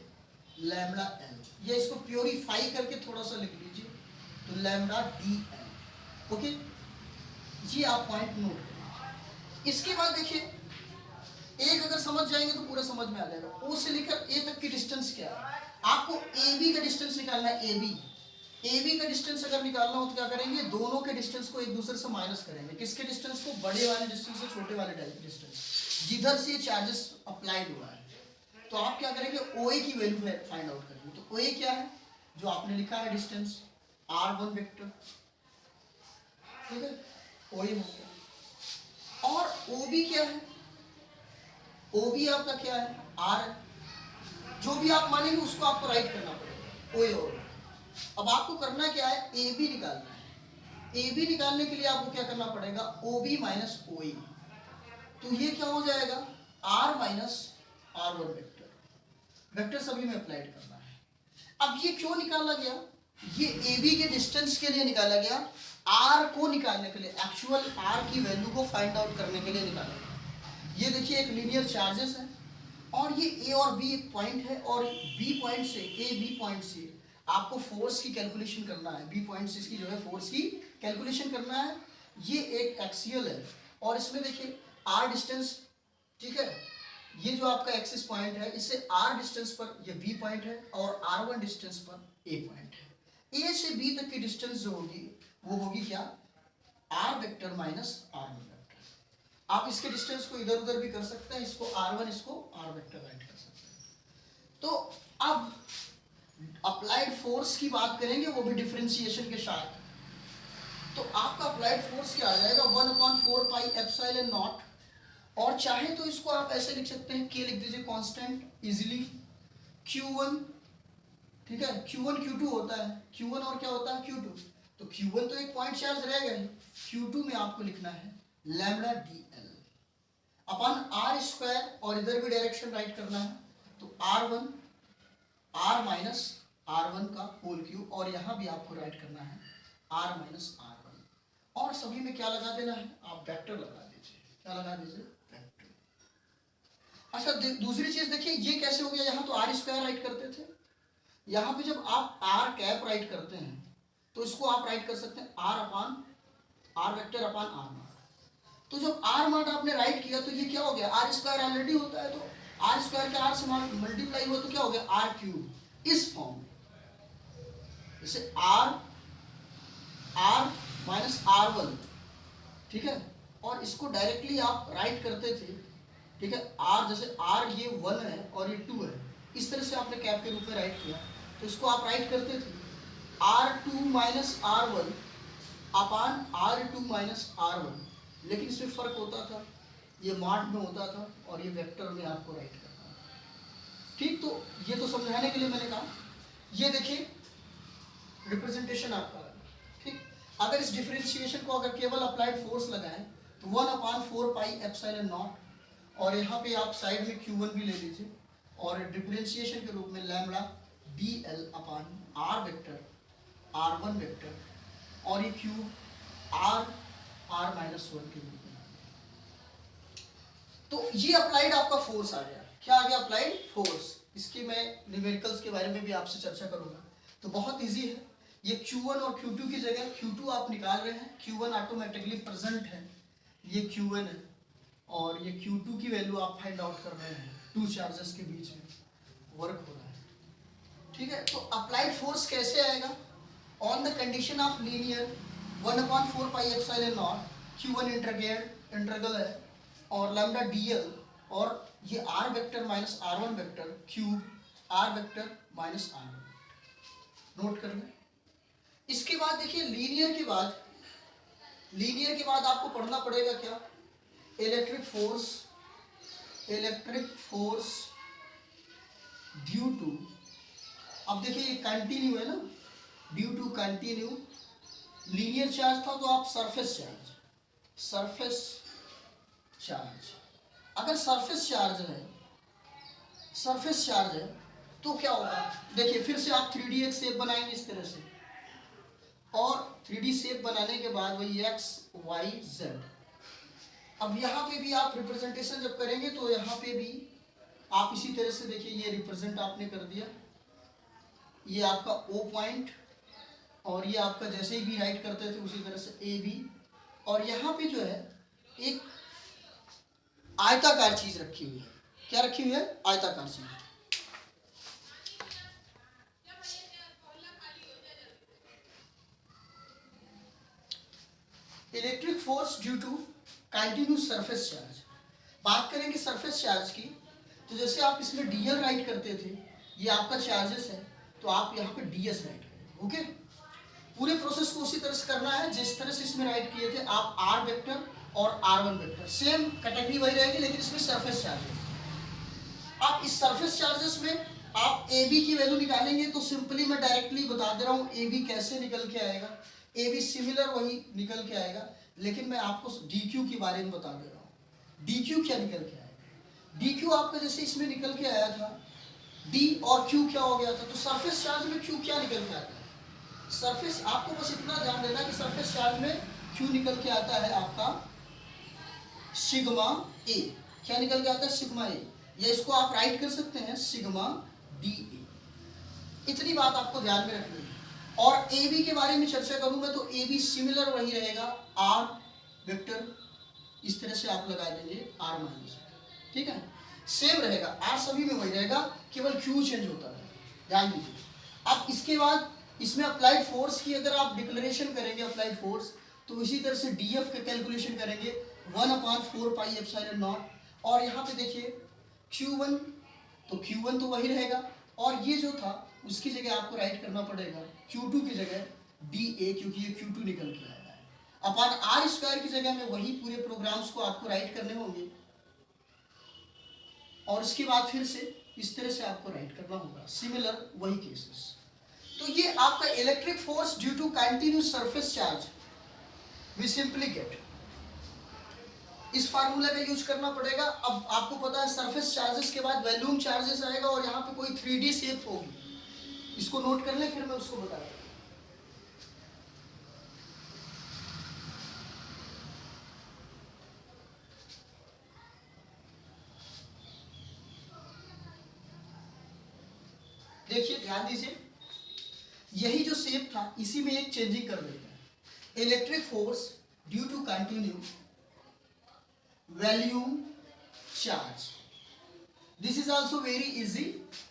Lambda L। ये इसको प्योरीफाई करके थोड़ा सा लिख लीजिए, तो लैम्बडा DL। ओके, ये आप पॉइंट नोट करें। इसके बाद देखिए, एक अगर समझ जाएंगे तो पूरा समझ में आ जाएगा। O से लेकर A तक की डिस्टेंस क्या है? आपको AB का डिस्टेंस निकालना है। AB का डिस्टेंस अगर निकालना हो तो क्या करेंगे? दोनों के डिस्टेंस को एक दूसरे से माइनस करेंगे। किसके डिस्टेंस को? बड़े वाले डिस्टेंस से छोटे वाले डिस्टेंस, जिधर से चार्जेस अप्लाइड हुआ है। तो आप क्या करेंगे? OA की वैल्यू फाइंड आउट करेंगे। तो OA क्या है? जो आपने लिखा है डिस्टेंस R1 वेक्टर, ठीक है? OA हो गया। और OB क्या है? OB आपका क्या है? R। जो भी आप मानेंगे उसको आपको राइट करना पड़ेगा, OA होगा। अब आपको करना क्या है? AB निकालना है। AB निकालने के लिए आपको क्या करना पड़ेगा? OB minus OA। तो ये क्या हो जाएगा? R minus R1 vector. Vector सभी में अप्लाइड करना है। अब ये क्यों निकाला गया? ये AB के डिस्टेंस के लिए निकाला गया, R को निकालने के लिए, एक्चुअल R की वैल्यू को फाइंड आउट करने के लिए निकाला गया। ये देखिए एक लीनियर चार्जेस है, और ये A और B एक पॉइंट है, और B पॉइंट से, A B पॉइंट से आपको फोर्स की कैलकुलेशन करना है। B पॉइंट से इसकी जो है फोर्स की कैलकुलेशन करना है। ये एक एक्सियल है, और इसमें देखिए R डिस्टेंस, ठीक है? ये जो आपका एक्सिस पॉइंट है, इससे R डिस्टेंस पर ये B पॉइंट है, और R1 डिस्टेंस पर A पॉइंट है। A से B तक की डिस्टेंस जो होगी वो होगी क्या? R vector minus R1 vector. आप इसके डिस्टेंस को इधर उधर भी कर सकते हैं, इसको R1, इसको R वेक्टर राइट कर सकते हैं। तो अब अप्लाइड फोर्स की बात करेंगे, वो भी डिफरेंशिएशन के साथ। तो आपका अप्लाइड फोर्स क्या आ जाएगा 1/4 पाई एप्सिलॉन नॉट। और चाहे तो इसको आप ऐसे लिख सकते हैं, के लिख दीजिए कांस्टेंट इजीली, Q1, ठीक है, Q1 Q2 होता है, Q1 और क्या होता है Q2, तो Q1 तो एक पॉइंट चार्ज रहेगा ही, Q2 में आपको लिखना है lambda DL upon r square, और इधर भी डायरेक्शन राइट करना है, तो R1 R माइनस R1 का होल क्यूब, और यहाँ भी आपको राइट करना है R माइनस R1, और सभी में क्या लगा देना है, आप वेक्टर लगा दीजिए, क्या लगा दीजिए, वेक्टर। अच्छा दूसरी चीज देखिए, ये कैसे हो गया, यहाँ तो R स्क्वायर राइट करते थे, यहाँ पे जब आप R कैप राइट करते हैं तो इसको आप राइट कर सकते हैं R vector upon R not. तो जब R नॉट आपने राइट किया तो ये क्या हो गया, R स्क्वायर ऑलरेडी होता है, तो R स्क्वायर का R से मल्टीप्लाई हुआ तो क्या हो गया R क्यूब, इस फॉर्म में, जैसे R माइनस R1, ठीक है, और इसको डायरेक्टली आप राइट करते थे, ठीक है, R जैसे R ये 1 है और ये 2 है, इस तरह से आपने कैप के रूप में राइट किया, तो इसको आप राइट करते थे R2 माइनस R1 अपान R2 माइनस R1, लेकिन इसमें फर्क होता था, ये मार्ट में होता था और ये वेक्टर में आपको राइट करना था। ठीक, तो ये तो समझाने के लिए मैंने कहा, ये देखिए रिप्रेजेंटेशन आपका, ठीक। अगर इस डिफरेंशिएशन को अगर केवल अप्लाइड फोर्स लगाएं तो 1/4 पाई एप्सिलॉन नॉट, और यहाँ पे आप साइड में Q1 भी ले लीजिए, और डिफरेंशिएशन के रूप में लैम्डा DL अपान R वेक्टर R1 वेक्टर, और ये क्यूब R माइनस 1 के रूप में। तो ये अप्लाइड आपका फोर्स आ गया, क्या आ गया, अप्लाइड फोर्स। इसके मैं न्यूमेरिकल्स के बारे में भी आपसे चर्चा करूंगा, तो बहुत इजी है। ये Q1 और Q2 की जगह Q2 आप निकाल रहे हैं, Q1 ऑटोमेटिकली प्रेजेंट है, ये Q1 है, और ये Q2 की वैल्यू आप फाइंड आउट कर रहे हैं, टू चार्जेस के बीच में वर्क हो रहा है, ठीक है। तो अप्लाइड फोर्स कैसे आएगा, on the condition of linear 1/4 pi epsilon naught, Q1 integral है, और लैम्डा DL, और ये R vector minus R1 vector cube R vector minus R1, note कर लें। इसके बाद देखिए लीनियर के बाद आपको पढ़ना पड़ेगा क्या, इलेक्ट्रिक फोर्स ड्यू टू, अब देखिए ये कंटिन्यू है ना, due to continue linear charge था तो आप सरफेस चार्ज, अगर सरफेस चार्ज है तो क्या होगा, देखिए फिर से आप 3D एक शेप बनाएंगे इस तरह से, और 3D शेप बनाने के बाद वही x y z, अब यहाँ पे भी आप रिप्रेजेंटेशन जब करेंगे तो यहाँ पे भी आप इसी तरह से देखिए, ये रिप्रेजेंट आपने कर दिया, ये आपका O पॉइंट, और ये आपका जैसे ही भी राइट करते थे उसी तरह से AB, और यहाँ पे जो है एक आयताकार चीज रखी हुई है, क्या रखी हुई है, आयताकार चीज। Electric force due to continuous surface charge, बात करेंगे सरफेस चार्ज की, तो जैसे आप इसमें DL राइट करते थे, ये आपका चार्जेस है, तो आप यहाँ पे DS राइट करेंगे, ओके। पूरे प्रोसेस को उसी तरह से करना है जिस तरह से इसमें राइट किए थे, आप R वेक्टर और R1 वेक्टर, सेम कैटेगरी वही रहेगी, लेकिन इसमें सरफेस चार्जेस, आप इस सरफेस चार्जेस में आप AB की वैल्यू निकालेंगे, तो सिंपली मैं डायरेक्टली बता दे रहा हूँ AB कैसे निकल के आएगा, AB सिमिलर वही निकल के आएगा, लेकिन मैं आपको DQ के बारे में बता दे रहा हूँ, DQ क्या निकल के आएगा, DQ आपका जैसे इसमें निकल के आया था, D और Q क्या हो गया था, तो सरफेस चार्ज में Q क्या निकल के आता है, सरफेस, आपको बस इतना ध्यान देना कि सरफेस चार्ज में Q निकल के आता है आपका सिग्मा A, क्या निकल के आता है, सिग्मा A, या इसको आप राइट कर सकते हैं सिग्मा DA, इतनी बात आपको ध्यान में रखनी है। और AB के बारे में चर्चा करूंगा तो AB सिमिलर वही रहेगा, R वेक्टर इस तरह से आप लगा देंगे R माइनस, ठीक है, सेम रहेगा, R सभी में वही रहेगा, केवल Q चेंज होता है, ध्यान दीजिए। अब इसके बाद इसमें अप्लाइड फोर्स की अगर आप डिक्लेरेशन करेंगे अप्लाइड फोर्स, तो इसी तरह से DF का कैलकुलेशन करेंगे 1/4 पाई एप्सिलॉन नॉट, और यहाँ पे देखिए Q1, तो Q1 तो वही रहेगा, और ये जो था उसकी जगह आपको राइट करना पड़ेगा Q2 की जगह DA, क्योंकि ये Q2 निकल के आया है, अपॉन आर स्क्वायर की जगह में वही पूरे प्रोग्राम्स को आपको राइट करने होंगे, और इसके बाद फिर से इस तरह से आपको राइट करना होगा, सिमिलर वही केसेस। तो ये आपका electric force due to continuous surface charge we simply get, इस फार्मूला का यूज करना पड़ेगा। अब आपको पता है सरफेस चार्जेस के बाद वॉल्यूम चार्जेस आएगा, और यहाँ पे कोई 3D शेप होगी, इसको नोट कर ले, फिर मैं उसको बता दूँ। देखिए ध्यान दीजिए, यही जो शेप था इसी में एक चेंजिंग कर देते हैं। Electric force due to continue volume charge, this is also very easy.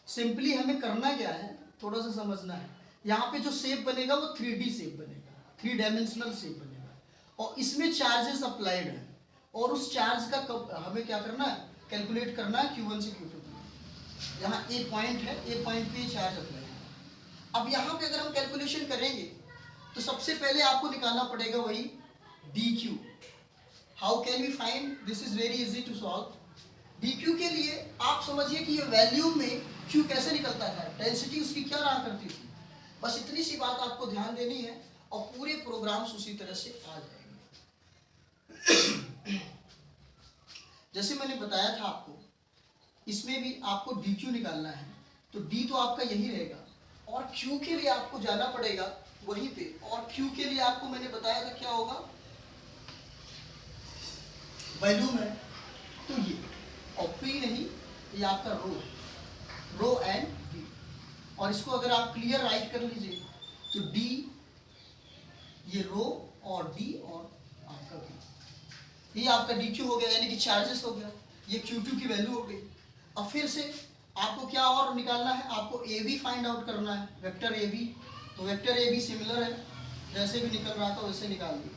Simply हमें करना क्या है, थोड़ा सा समझना है। यहाँ पे जो शेप बनेगा वो 3D शेप बनेगा, 3 डायमेंशनल शेप बनेगा, और इसमें चार्जेस अप्लाइड है, और उस चार्ज का हमें क्या करना है, कैलकुलेट करना है Q1 से Q2। यहाँ ए पॉइंट है, ए पॉइंट पे चार्ज अप्लाई है। अब यहाँ पे अगर हम कैलकुलेशन करेंगे तो सबसे पहले आपको निकालना पड़ेगा वही dq। How can we find, this is very easy to solve. dq के लिए आप समझिए कि ये वैल्यूम में q कैसे निकलता था, डेंसिटी उसकी क्या रहा करती थी, बस इतनी सी बात आपको ध्यान देनी है, और पूरे प्रोग्राम्स उसी तरह से आ जाएंगे। जैसे मैंने बताया था आपको, इसमें भी आपको dq निकालना है, तो d तो आपका यही रहेगा, और q के लिए आपको जाना पड़ेगा वहीं पे, और q के लिए आपको मैंने बताया था क्या होगा, वॉल्यूम है, तो ये, और p नहीं, ये आपका रो है, रो एंड v। और इसको अगर आप क्लियर राइट कर लीजिए तो d ये रो और d और आपका v, ये आपका dq हो गया, यानी कि चार्जेस हो गया, ये q2 की वैल्यू हो गई। अब फिर से आपको क्या और निकालना है, आपको AB फाइंड आउट करना है, वेक्टर AB। तो वेक्टर AB सिमिलर है, जैसे भी निकल रहा था वैसे निकाल दिया,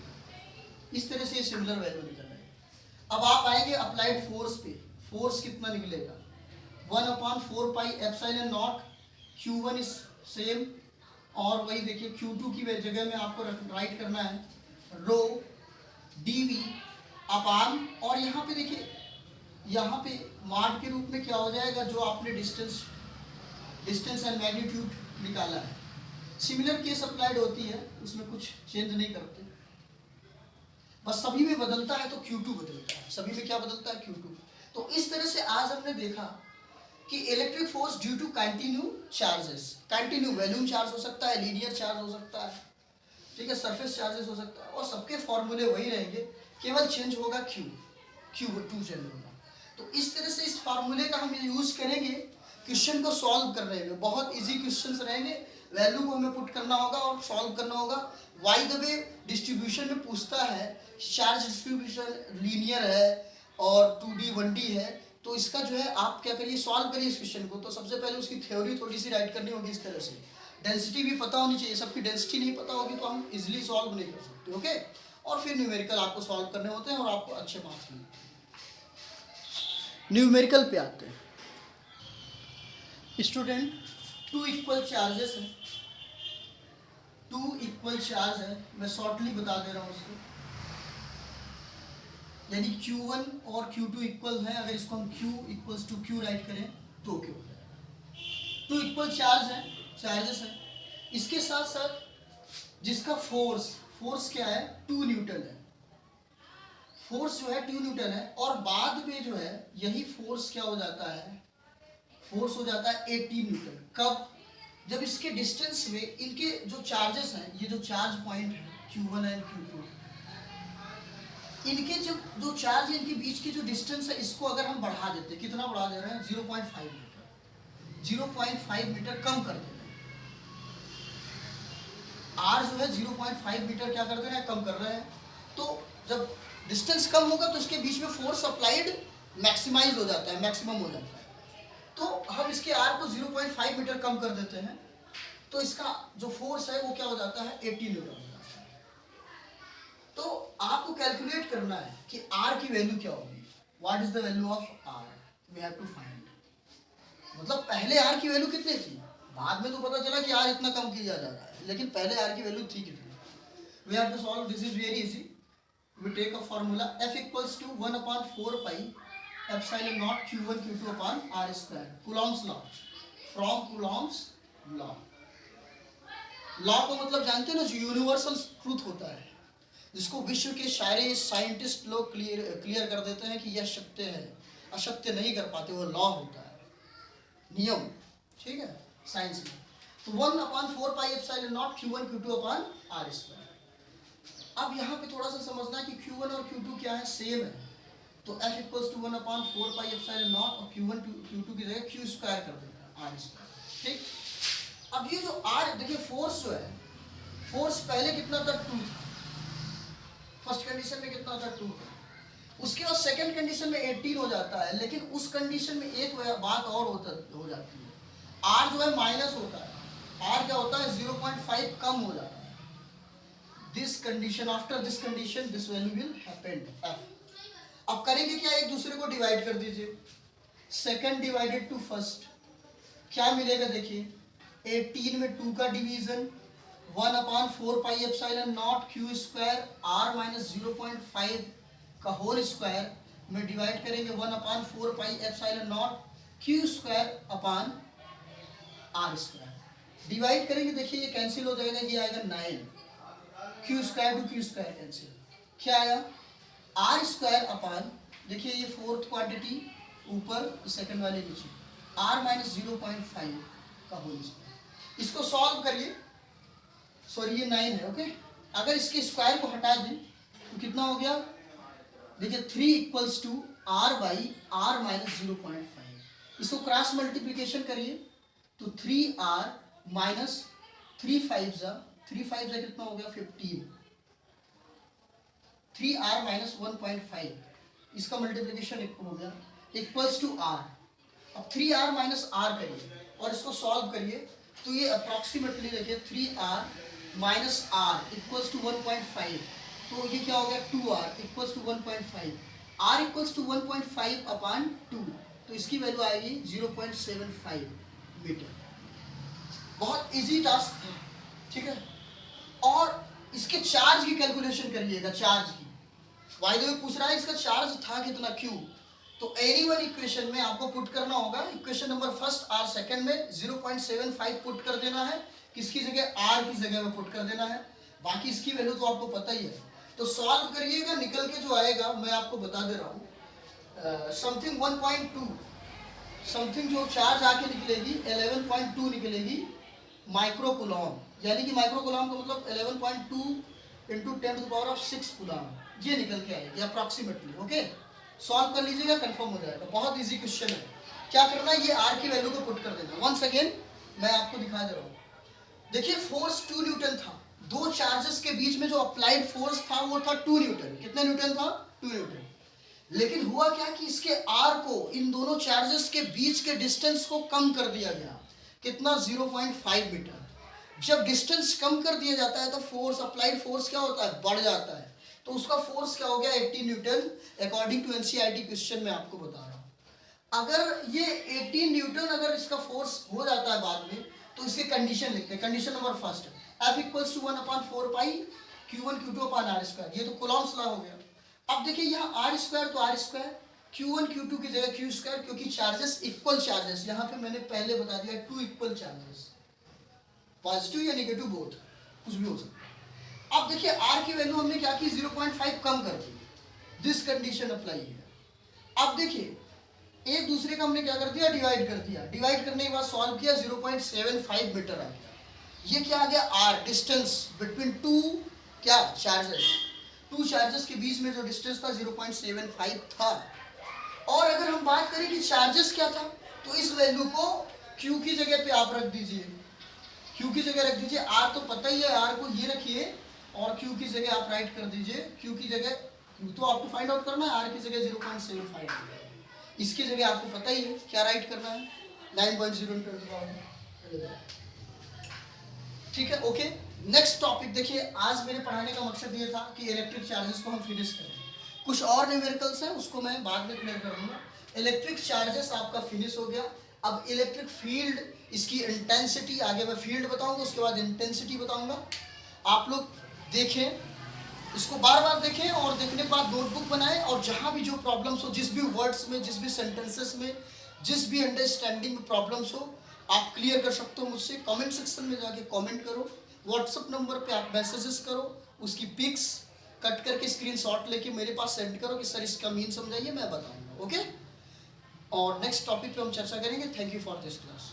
इस तरह से सिमिलर वैल्यू निकल रहा है। अब आप आएंगे अप्लाइड फोर्स पे, फोर्स कितना निकलेगा, 1/4 pi epsilon naught, Q1 is same, और वही देखिए Q2 की जगह में आपको राइट करना है रो dV अपान, और यहाँ पे देखिए, यहाँ पे माड के रूप में क्या हो जाएगा, जो आपने डिस्टेंस एंड मैग्नीट्यूड निकाला है। सिमिलर केस अप्लाइड होती है, उसमें कुछ चेंज नहीं करते, बस सभी में बदलता है तो Q2 बदलता है, सभी में क्या बदलता है, Q2। तो इस तरह से आज हमने देखा कि electric force due to continue charges, continue volume charge हो सकता है, लीनियर चार्ज हो सकता है, ठीक है, सरफेस चार्जेस हो सकता है, और सबके फॉर्मूले वही रहेंगे, केवल चेंज होगा Q2 चेंज होगा। तो इस तरह से इस फार्मूले का हम यूज करेंगे क्वेश्चन को सॉल्व करने में, बहुत इजी क्वेश्चंस रहेंगे, वैल्यू को हमें पुट करना होगा और सॉल्व करना होगा। बाय द वे डिस्ट्रीब्यूशन में पूछता है चार्ज डिस्ट्रीब्यूशन लीनियर है और 2D 1D है, तो इसका जो है आप क्या करिए, सॉल्व करिए इस क्वेश्चन को। तो सबसे पहले उसकी थ्योरी थोड़ी सी राइट करनी होगी, इस तरह से डेंसिटी भी पता होनी चाहिए, सबकी डेंसिटी नहीं पता होगी तो हम इजिली सॉल्व नहीं कर सकते, ओके। और फिर न्यूमेरिकल आपको सॉल्व करने होते हैं और आपको अच्छे मार्क्स मिलते हैं। न्यूमेरिकल पे आते हैं स्टूडेंट, 2 इक्वल चार्जेस हैं, 2 इक्वल चार्ज है, मैं शॉर्टली बता दे रहा हूँ उसको, यानी Q1 और Q2 इक्वल है, अगर इसको हम Q equals to Q write करें तो क्या हो जाएगा, 2 इक्वल चार्ज है, चार्जेस है, इसके साथ साथ जिसका फोर्स क्या है, 2 न्यूटन है, फोर्स जो है 2 न्यूटन है, और बाद में जो है यही फोर्स क्या हो जाता है, फोर्स हो जाता है 18 न्यूटन। कब, जब इसके डिस्टेंस में इनके जो चार्जेस हैं, ये जो चार्ज पॉइंट है Q1 एंड Q2, इनके जो चार्ज है इनके बीच की जो डिस्टेंस है, इसको अगर हम बढ़ा देते हैं, कितना बढ़ा दे रहे हैं, 0.5 मीटर, 0.5 मीटर कम कर दे रहे हैं, आर जो है 0.5 मीटर क्या कर दे रहे हैं, कम कर रहे हैं। तो जब डिस्टेंस कम होगा तो इसके बीच में फोर्स अप्लाइड मैक्सिमाइज हो जाता है, मैक्सिमम हो जाता है। तो हम इसके आर को 0.5 मीटर कम कर देते हैं, तो इसका जो फोर्स है वो क्या हो जाता है, 18 न्यूटन हो जाता है। तो आपको कैलकुलेट करना है कि आर की वैल्यू क्या होगी, what is the value of r, we have to find. मतलब पहले आर की वैल्यू कितनी थी, बाद में तो पता चला कि आर इतना कम किया जा रहा है, लेकिन पहले आर की वैल्यू थी कितनी, we have to solve. This is very easy. We take a formula F equals to 1 upon 4 pi epsilon naught q1 q2 upon r square. Coulomb's law. From Coulomb's law. Law को मतलब जानते हैं ना, जो universal truth होता है, जिसको विश्व के सारे साइंटिस्ट लोग क्लियर कर देते हैं कि यह सत्य है, असत्य नहीं कर पाते, वो लॉ होता है, नियम, ठीक है, साइंस में। तो 1 upon 4 pi epsilon naught q1 q2 upon r square. अब यहाँ पे थोड़ा सा समझना है कि q1 और q2 क्या है, सेम है। तो f equals to 1 upon 4 pi epsilon naught और q1 q2 की जगह q स्क्वायर कर देना, r स्क्वायर, ठीक। अब ये जो r, देखिए फोर्स जो है, फोर्स पहले कितना था, 2 था, फर्स्ट कंडीशन में कितना था, 2 था। उसके बाद सेकंड कंडीशन में 18 हो जाता है, लेकिन उस कंडीशन में एक बात और हो जाती है, r जो है माइनस होता है, r क्या होता है, 0.5 कम हो जाता है। This condition, after this condition this value will happen f। अब करेंगे क्या, एक दूसरे को डिवाइड कर दीजिए, सेकंड डिवाइडेड टू फर्स्ट, क्या मिलेगा देखिए, 18 में 2 का division, 1 upon 4 pi epsilon naught q square r minus 0.5 का होल स्क्वायर में डिवाइड करेंगे 1 upon 4 pi epsilon naught q square upon r square. Divide करेंगे, देखिए ये कैंसिल हो जाएगा, ये आएगा 9, q square to q square cancel, क्या आया, r स्क्वायर अपॉन, देखिए ये फोर्थ क्वांटिटी ऊपर, सेकंड वाले नीचे, r माइनस 0.5 का होल स्क्वायर। इसको सॉल्व करिए, सॉरी ये 9 है, ओके। अगर इसके स्क्वायर को हटा दें तो कितना हो गया, देखिए 3 equals to r by r minus 0.5। इसको क्रॉस मल्टीप्लिकेशन करिए तो 3r माइनस 3 5 जा कितना हो गया, 15, 3r माइनस 1.5, इसका मल्टीप्लिकेशन हो गया इक्वल्स टू r। अब 3r माइनस r करिए और इसको सॉल्व करिए तो ये अप्रॉक्सीमेटली देखिए 3r minus r equals to 1.5, तो ये क्या हो गया, 2r equals to 1.5, r equals to 1.5 upon 2, तो इसकी वैल्यू आएगी 0.75 मीटर। बहुत इजी टास्क है, ठीक है। और इसके चार्ज की कैलकुलेशन करिएगा, चार्ज की, वाई द वे पूछ रहा है इसका चार्ज था कितना, q, तो एनी वन इक्वेशन में आपको पुट करना होगा, equation number first r second में 0.75 पुट कर देना है, किसकी जगह, r की जगह में पुट कर देना है, बाकी इसकी वैल्यू तो आपको पता ही है। तो सॉल्व करिएगा, निकल के जो आएगा मैं आपको बता दे रहा हूँ, समथिंग 1.2, समथिंग जो चार्ज आके निकलेगी 11.2 निकलेगी माइक्रो कूलॉम, यानी कि माइक्रो कूलॉम का मतलब 11.2 इंटू 10⁻⁶ कूलॉम, ये निकल के आएगी अप्रॉक्सीमेटली, ओके। सॉल्व कर लीजिएगा, कंफर्म हो जाएगा, बहुत इजी क्वेश्चन है। क्या करना है, ये r की वैल्यू को पुट कर देना। वंस अगेन मैं आपको दिखा दे रहा हूँ, देखिए फोर्स 2 न्यूटन था, दो चार्जेस के बीच में जो अप्लाइड फोर्स था वो था 2 न्यूटन। कितना न्यूटन था, 2 न्यूटन। लेकिन हुआ क्या कि इसके r को, इन दोनों चार्जेस के बीच के डिस्टेंस को कम कर दिया गया, कितना, 0.5 मीटर। जब डिस्टेंस कम कर दिया जाता है तो फोर्स, अप्लाइड फोर्स क्या होता है, बढ़ जाता है, तो उसका फोर्स क्या हो गया, 18 newton, according to NCERT question में आपको बता रहा हूँ। अगर ये 18 न्यूटन अगर इसका फोर्स हो जाता है बाद में, तो इसकी कंडीशन लिखते हैं, condition number first, F equals to 1 upon 4 pi q1 q2 upon r square, ये तो कूलॉम्स लॉ हो गया। अब देखिए यहाँ r स्क्वायर तो r स्क्वायर, q1 q2 की जगह q स्क्वायर, क्योंकि चार्जेस इक्वल चार्जेस, यहाँ पे मैंने पहले बता दिया 2 इक्वल चार्जेस, पॉजिटिव या नेगेटिव बोथ, कुछ भी हो सकता है। अब देखिए r की वैल्यू हमने क्या की, 0.5 कम कर दी, दिस कंडीशन अप्लाई है। अब देखिए एक दूसरे का हमने क्या कर दिया, डिवाइड कर दिया, डिवाइड करने के बाद सॉल्व किया, 0.75 मीटर आ गया। ये क्या आ गया, r, डिस्टेंस बिटवीन टू क्या चार्जेस, टू चार्जेस के बीच में जो डिस्टेंस था 0.75 था। और अगर हम बात करें कि चार्जेस क्या था, तो इस वैल्यू को q की जगह पे आप रख दीजिए, q की जगह रख दीजिए, r तो पता ही है, r को ये रखिए और q की जगह आप राइट कर दीजिए, q की जगह, q तो आपको फाइंड आउट करना है, r की जगह 0.75, इसकी जगह आपको पता ही है क्या राइट करना है, 9.0, ठीक है, ओके। नेक्स्ट टॉपिक देखिए, आज मेरे पढ़ाने का मकसद ये था कि इलेक्ट्रिक चार्जेस को हम फिनिश करें, कुछ और न्यूमेरिकल्स हैं उसको मैं बाद में क्लियर कर दूंगा। इलेक्ट्रिक चार्जेस आपका फिनिश हो गया। अब इलेक्ट्रिक फील्ड, इसकी इंटेंसिटी, आगे मैं फील्ड बताऊंगा, उसके बाद इंटेंसिटी बताऊंगा। आप लोग देखें, इसको बार बार देखें और देखने के बाद नोटबुक बनाएं और जहां भी जो प्रॉब्लम्स हो, जिस भी वर्ड्स में, जिस भी सेंटेंसेस में, जिस भी अंडरस्टैंडिंग में प्रॉब्लम्स हो, आप क्लियर कर सकते हो मुझसे। कमेंट सेक्शन में जाके कमेंट करो, व्हाट्सएप नंबर पे आप मैसेजेस करो, उसकी पिक्स कट करके स्क्रीनशॉट लेके मेरे पास सेंड करो कि सर इसका मीन समझाइए, मैं बताऊंगा। ओके, और नेक्स्ट टॉपिक पे हम चर्चा करेंगे। Thank you for this class.